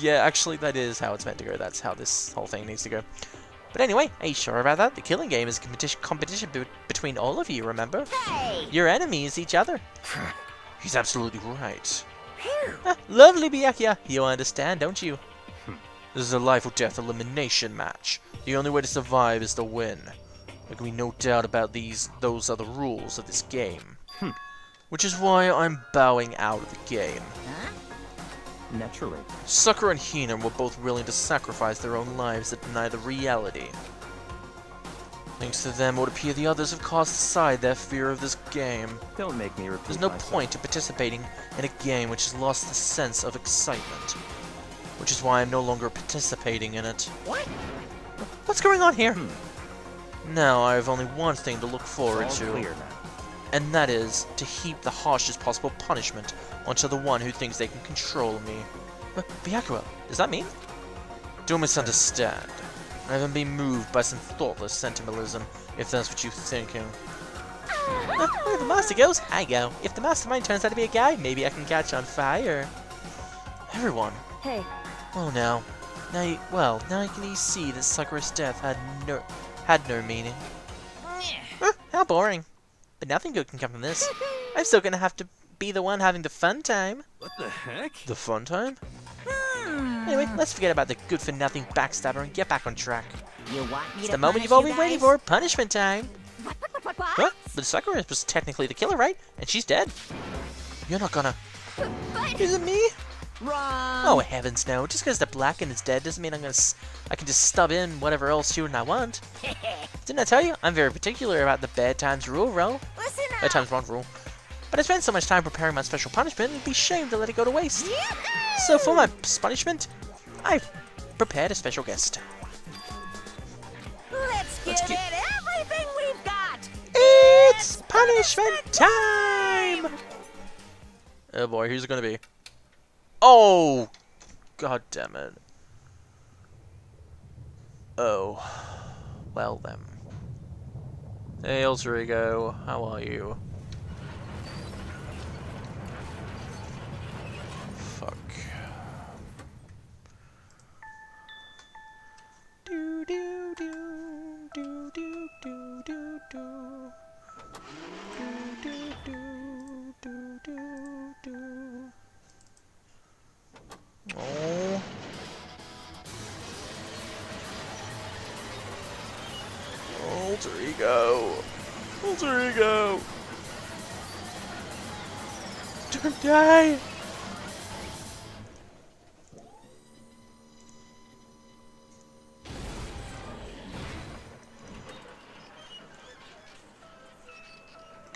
Yeah, actually, that is how it's meant to go. That's how this whole thing needs to go. But anyway, are you sure about that? The killing game is a competition between all of you, remember? Hey! Your enemies, each other. He's absolutely right. Lovely, Byakuya. You understand, don't you? This is a life or death elimination match. The only way to survive is to win. There can be no doubt about those are the rules of this game. Which is why I'm bowing out of the game. Naturally. Sakura and Hina were both willing to sacrifice their own lives to deny the reality. Thanks to them, it would appear the others have cast aside their fear of this game. Don't make me repeat There's no myself. point in participating in a game which has lost the sense of excitement. Which is why I'm no longer participating in it. What? What's going on here? Now I have only one thing to look forward It's all to. clear now. And that is to heap the harshest possible punishment onto the one who thinks they can control me. Byakuya, does that mean? Don't misunderstand. I haven't been moved by some thoughtless sentimentalism, if that's what you're thinking. Where the master goes, I go. If the mastermind turns out to be a guy, maybe I can catch on fire. Everyone. Hey, Oh no. Now you can see that Sakura's death had no meaning. How boring. But nothing good can come from this. I'm still gonna have to be the one having the fun time. What the heck? The fun time? Anyway, let's forget about the good-for-nothing backstabber and get back on track. You want me It's to the moment punish you've all you been waiting guys? for, punishment time. What? What? But Sakura was technically the killer, right? And she's dead. You're not gonna... But Is it me? Wrong! Oh, heavens no. Just because they're black and it's dead doesn't mean I can just stub in whatever else shooting I want. Didn't I tell you? I'm very particular about the bad times rule, Listen Bad up! times wrong rule. But I spent so much time preparing my special punishment, it'd be shame to let it go to waste. So for my punishment, I've prepared a special guest. Let's give get- it everything we've got! It's punishment time! Oh boy, who's it gonna be? Oh! God damn it. Oh. Well then. Hey, Alter Ego, how are you? Fuck. Do do do do do do do do. Do do do do do do. Oh. Alter Ego. Alter Ego. Don't die.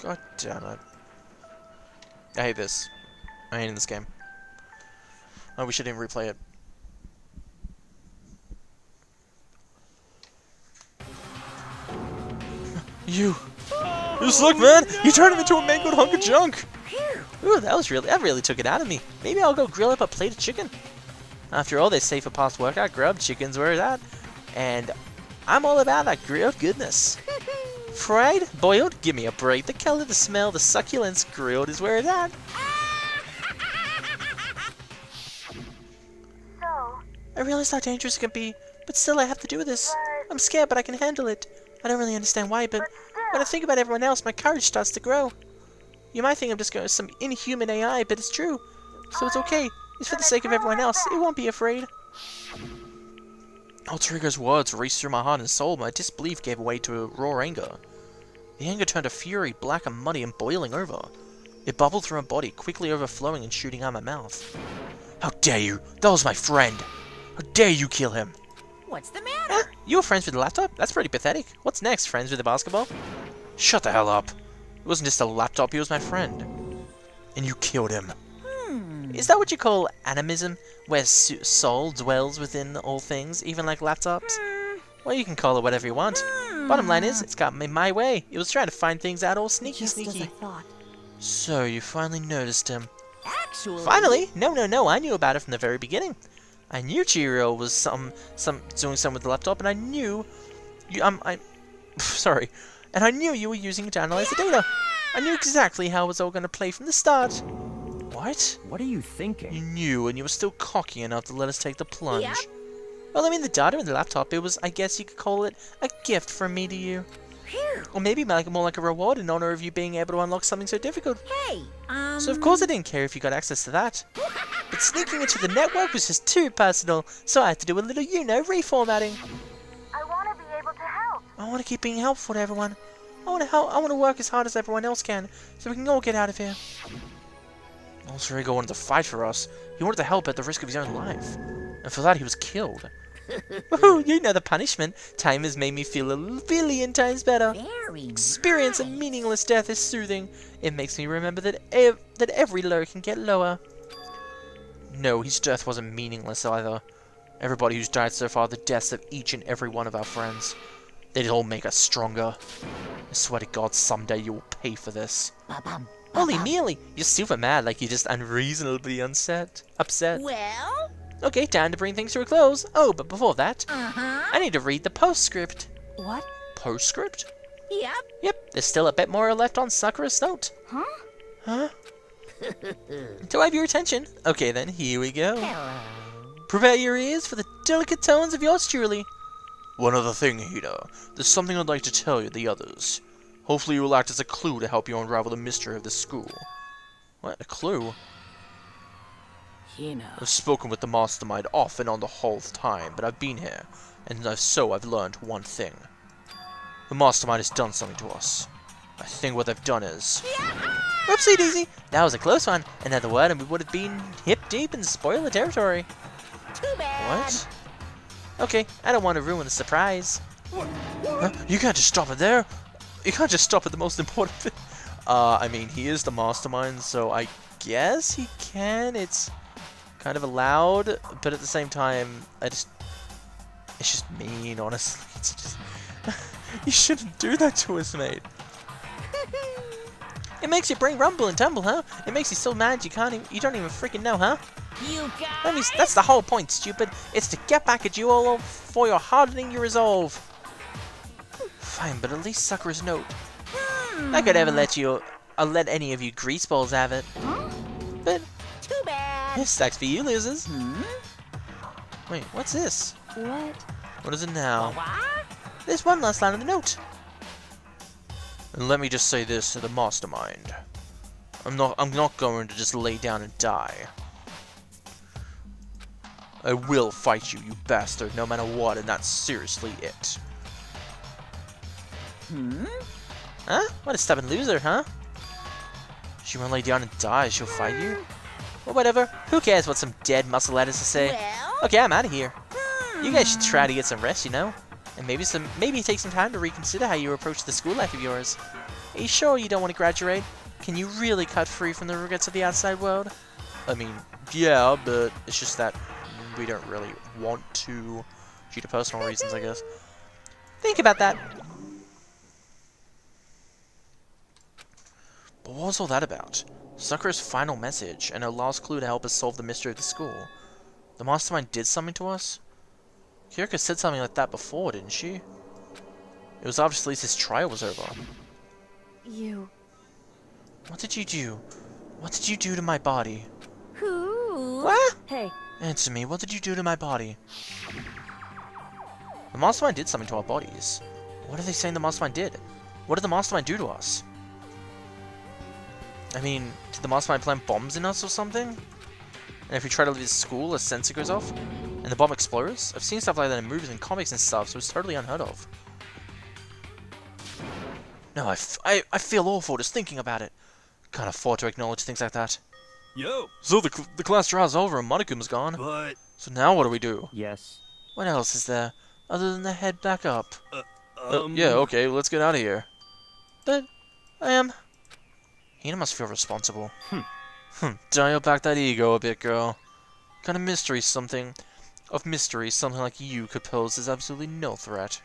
God damn it. I hate this. I hate this game. Oh, we shouldn't even replay it. You suck, man! You turned him into a mangled hunk of junk! Ooh, that really took it out of me. Maybe I'll go grill up a plate of chicken. After all, they say for past workout grub, chicken's where it's at. And I'm all about that grilled goodness. Fried, boiled, give me a break. The color, the smell, the succulence, grilled is where it's at. I realize how dangerous it can be, but still I have to do this. I'm scared, but I can handle it. I don't really understand why, but when I think about everyone else, my courage starts to grow. You might think I'm just going some inhuman AI, but it's true. So it's okay. It's for the sake of everyone else. It won't be afraid. Alter Ego's words raced through my heart and soul. My disbelief gave way to a raw anger. The anger turned to fury, black and muddy and boiling over. It bubbled through my body, quickly overflowing and shooting out my mouth. How dare you! That was my friend! How dare you kill him! What's the matter? You were friends with the laptop? That's pretty pathetic. What's next? Friends with the basketball? Shut the hell up. It wasn't just a laptop, he was my friend. And you killed him. Is that what you call animism? Where soul dwells within all things, even like laptops? Well, you can call it whatever you want. Bottom line is, it's got me my way. It was trying to find things out all sneaky just as I sneaky. thought. So, you finally noticed him. Actually... Finally? No, I knew about it from the very beginning. I knew Chihiro was doing something with the laptop, and I knew Sorry. And I knew you were using it to analyze the data. I knew exactly how it was all going to play from the start. What? What are you thinking? You knew, and you were still cocky enough to let us take the plunge. Yep. Well, I mean, the data in the laptop, it was, I guess you could call it, a gift from me to you. Phew. Or maybe more like a reward in honor of you being able to unlock something so difficult. Hey, So of course I didn't care if you got access to that. But sneaking into the network was just too personal, so I had to do a little, reformatting. I want to be able to help. I want to keep being helpful to everyone. I want to help. I want to work as hard as everyone else can, so we can all get out of here. Alter Ego wanted to fight for us. He wanted to help at the risk of his own life, and for that he was killed. Woohoo! You know the punishment. Time has made me feel a billion times better. very Experience nice. a meaningless death is soothing. It makes me remember that that every low can get lower. No, his death wasn't meaningless either. Everybody who's died so far, the deaths of each and every one of our friends. They'd all make us stronger. I swear to God, someday you will pay for this. Ba-bum, Holy ba-bum. Mealy, you're super mad, like you're just unreasonably upset. Well, Okay, time to bring things to a close. Oh, but before that, uh-huh. I need to read the postscript. What? Postscript? Yep. Yep, there's still a bit more left on Sakura's note. Huh? Huh? Do I have your attention? Okay then, here we go. Hello. Prepare your ears for the delicate tones of yours truly. One other thing, Hida. There's something I'd like to tell you the others. Hopefully it will act as a clue to help you unravel the mystery of this school. What? A clue? Hina. I've spoken with the mastermind off and on the whole time, but I've been here, and so I've learned one thing. The mastermind has done something to us. I think what they've done is... Whoopsie daisy! That was a close one. Another word and we would have been hip deep in spoiler territory. Too bad. What? Okay, I don't want to ruin the surprise. Huh? You can't just stop it there. You can't just stop at the most important thing. I mean, he is the mastermind, so I guess he can. It's kind of allowed, but at the same time, it's just mean, honestly. It's just, you shouldn't do that to us, mate. It makes your brain rumble and tumble, huh? It makes you so mad you don't even freaking know, huh? You guys. That's the whole point, stupid. It's to get back at you all for your hardening your resolve. Fine, but at least Sakura's note. I could never let any of you greaseballs have it. Huh? But Too bad. this sucks for you losers. Hmm? Wait, what's this? What? What is it now? What? There's one last line of the note. And let me just say this to the mastermind. I'm not going to just lay down and die. I will fight you, you bastard, no matter what, and that's seriously it. Huh? What a stubborn loser, huh? She won't lay down and die, she'll fight you? Well, whatever. Who cares what some dead muscle has to say? Well. Okay, I'm out of here. You guys should try to get some rest, you know? And maybe take some time to reconsider how you approach the school life of yours. Are you sure you don't want to graduate? Can you really cut free from the regrets of the outside world? I mean, yeah, but it's just that we don't really want to, due to personal reasons, I guess. Think about that. But what was all that about? Sakura's final message, and her last clue to help us solve the mystery of the school. The mastermind did something to us? Kirika said something like that before, didn't she? It was after Celise's trial was over. You. What did you do? What did you do to my body? Who? What? Hey, Answer me, what did you do to my body? The mastermind did something to our bodies. What are they saying the mastermind did? What did the mastermind do to us? I mean, did the mastermind plant bombs in us or something? And if we try to leave the school, a sensor goes off? And the bomb explodes? I've seen stuff like that in movies and comics and stuff, so it's totally unheard of. No, I feel awful just thinking about it. Can't afford to acknowledge things like that. Yo, So the class trial's over and Monokuma's gone. but So now what do we do? Yes. What else is there, other than to head back up? Yeah, okay, let's get out of here. But, Hina must feel responsible. Dial back that ego a bit, girl. Kind of mystery something like you could pose is absolutely no threat.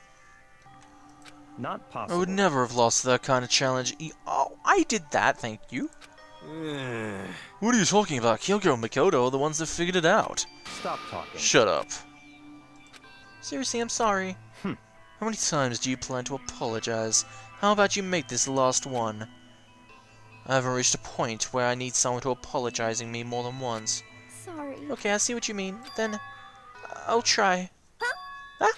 Not I possible. would never have lost that kind of challenge. Oh, I did that, thank you. What are you talking about? Kyoko and Makoto are the ones that figured it out. Stop talking. Shut up. Seriously, I'm sorry. How many times do you plan to apologize? How about you make this the last one? I haven't reached a point where I need someone to apologizing me more than once. Sorry. Okay, I see what you mean. Then, I'll try. Huh?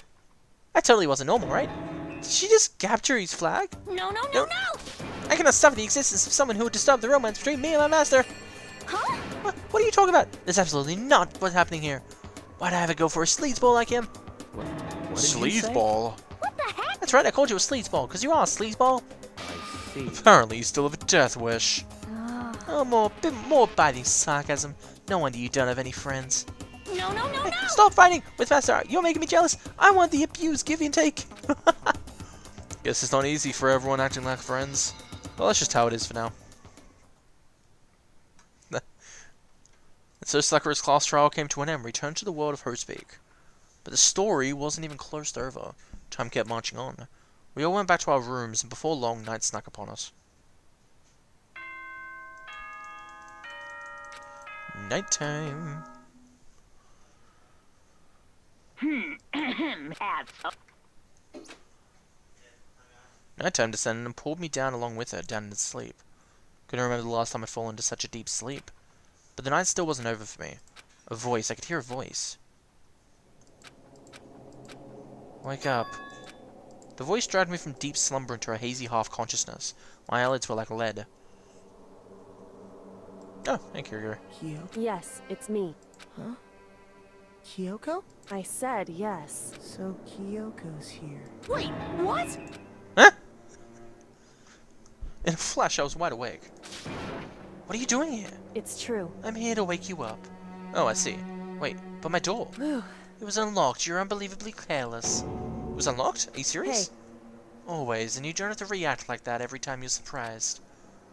That totally wasn't normal, right? Did she just capture his flag? No, no, no, no! I cannot stop the existence of someone who would disturb the romance between me and my master. Huh? What are you talking about? That's absolutely not what's happening here. Why'd I have to go for a sleazeball like him? What did you say? Sleazeball? What the heck? That's right, I called you a sleazeball, because you are a sleazeball. I see. Apparently, you still have a death wish. Ah. Oh, bit more biting sarcasm. No wonder you don't have any friends. No, no, no, no! Stop fighting with Master! You're making me jealous! I want the abuse, give and take! Guess it's not easy for everyone acting like friends. Well, that's just how it is for now. And so Sakura's class trial came to an end, returned to the world of Hostpeak. But the story wasn't even close to over. Time kept marching on. We all went back to our rooms, and before long, night snuck upon us. Nighttime. Nighttime descended and pulled me down along with her, down into sleep. Couldn't remember the last time I'd fallen into such a deep sleep. But the night still wasn't over for me. A voice, I could hear a voice. Wake up. The voice dragged me from deep slumber into a hazy half-consciousness. My eyelids were like lead. Oh, thank you, Yuri. Yes, it's me. Huh? Kyoko? I said yes. So Kyoko's here. Wait, what? Huh? In a flash, I was wide awake. What are you doing here? It's true. I'm here to wake you up. Oh, I see. Wait, but my door. Whew. It was unlocked. You're unbelievably careless. It was unlocked? Are you serious? Hey. Always, and you don't have to react like that every time you're surprised.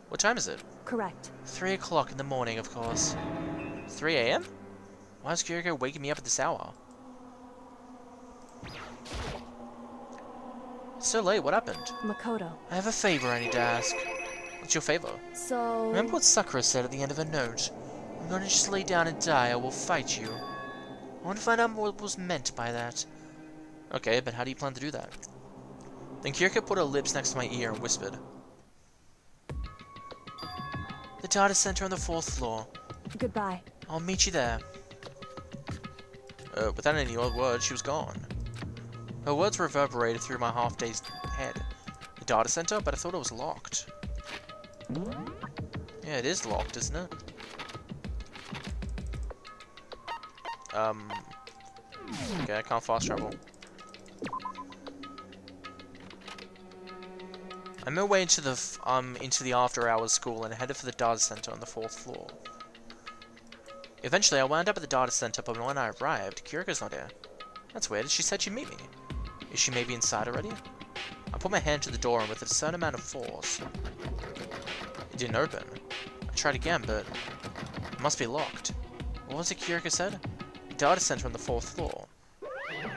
What time is it? Correct. 3 o'clock in the morning, of course. 3 a.m.? Why is Kyoko waking me up at this hour? It's so late, what happened? Makoto. I have a favor I need to ask. What's your favor? So... Remember what Sakura said at the end of her note? I'm gonna just lay down and die, or we'll fight you. I want to find out what was meant by that. Okay, but how do you plan to do that? Then Kyoko put her lips next to my ear and whispered. The data center on the 4th floor. Goodbye. I'll meet you there. Without any other words, she was gone. Her words reverberated through my half-dazed head. The data center? But I thought it was locked. Yeah, it is locked, isn't it? Okay, I can't fast travel. I made my way into the after-hours school and headed for the data center on the 4th floor. Eventually, I wound up at the data center, but when I arrived, Kyoko's not here. That's weird. She said she'd meet me. Is she maybe inside already? I put my hand to the door, and with a certain amount of force, it didn't open. I tried again, but it must be locked. What was it Kyoko said? Data center on the 4th floor.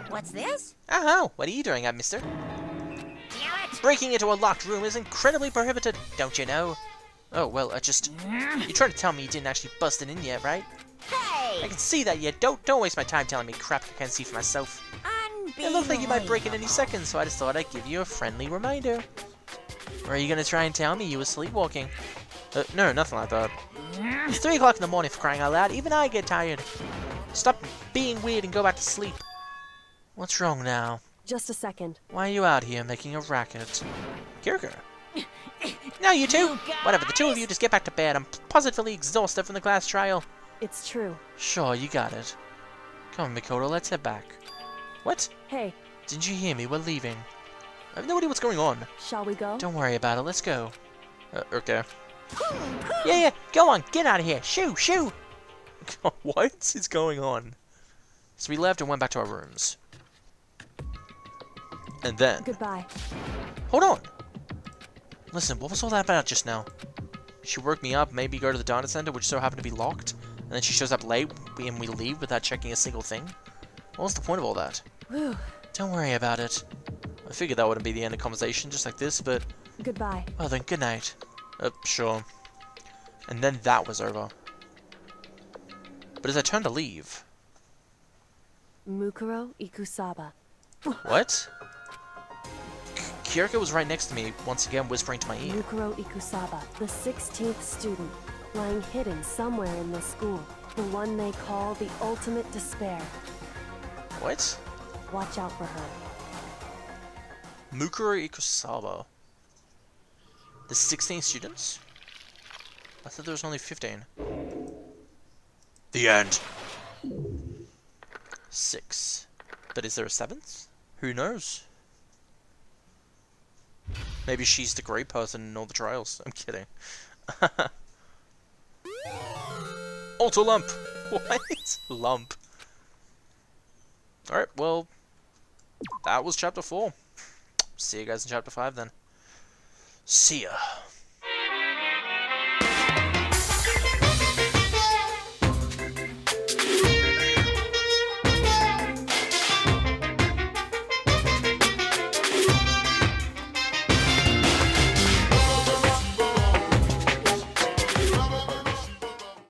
What's this? Oh, what are you doing, mister? Damn it! Breaking into a locked room is incredibly prohibited, don't you know? Oh, well, you're trying to tell me you didn't actually bust it in yet, right? I Hey! can see that yet. Don't waste my time telling me crap I can't see for myself. It looked like you might break in any second, so I just thought I'd give you a friendly reminder. Or are you gonna try and tell me you were sleepwalking? No, nothing like that. It's 3 o'clock in the morning, for crying out loud. Even I get tired. Stop being weird and go back to sleep. What's wrong now? Just a second. Why are you out here making a racket? Kyoko. Now you two! Whatever, the two of you just get back to bed. I'm positively exhausted from the class trial. It's true. Sure, you got it. Come on, Makoto, let's head back. What? Hey, Didn't you hear me? We're leaving. I have no idea what's going on. shall we go? Don't worry about it, let's go. Okay. Yeah, go on, get out of here. Shoo, shoo! What is going on? So we left and went back to our rooms. And then... Goodbye. Hold on! Listen, what was all that about just now? She woke me up, maybe go to the data center, which so happened to be locked, and then she shows up late, and we leave without checking a single thing? What was the point of all that? Whew. Don't worry about it. I figured that wouldn't be the end of conversation just like this, but... Goodbye. Well then, good night. Sure. And then that was over. But as I turned to leave... Mukuro Ikusaba. What? Kyoko was right next to me, once again whispering to my ear. Yukiro Ikusaba, the 16th student, lying hidden somewhere in this school. The one they call the ultimate despair. What? Watch out for her. Mukuro Ikusaba. The 16 students? I thought there was only 15. The end. 6. But is there a 7th? Who knows? Maybe she's the great person in all the trials. I'm kidding. Auto lump! What? Lump. Alright, well, that was chapter 4. See you guys in chapter 5 then. See ya.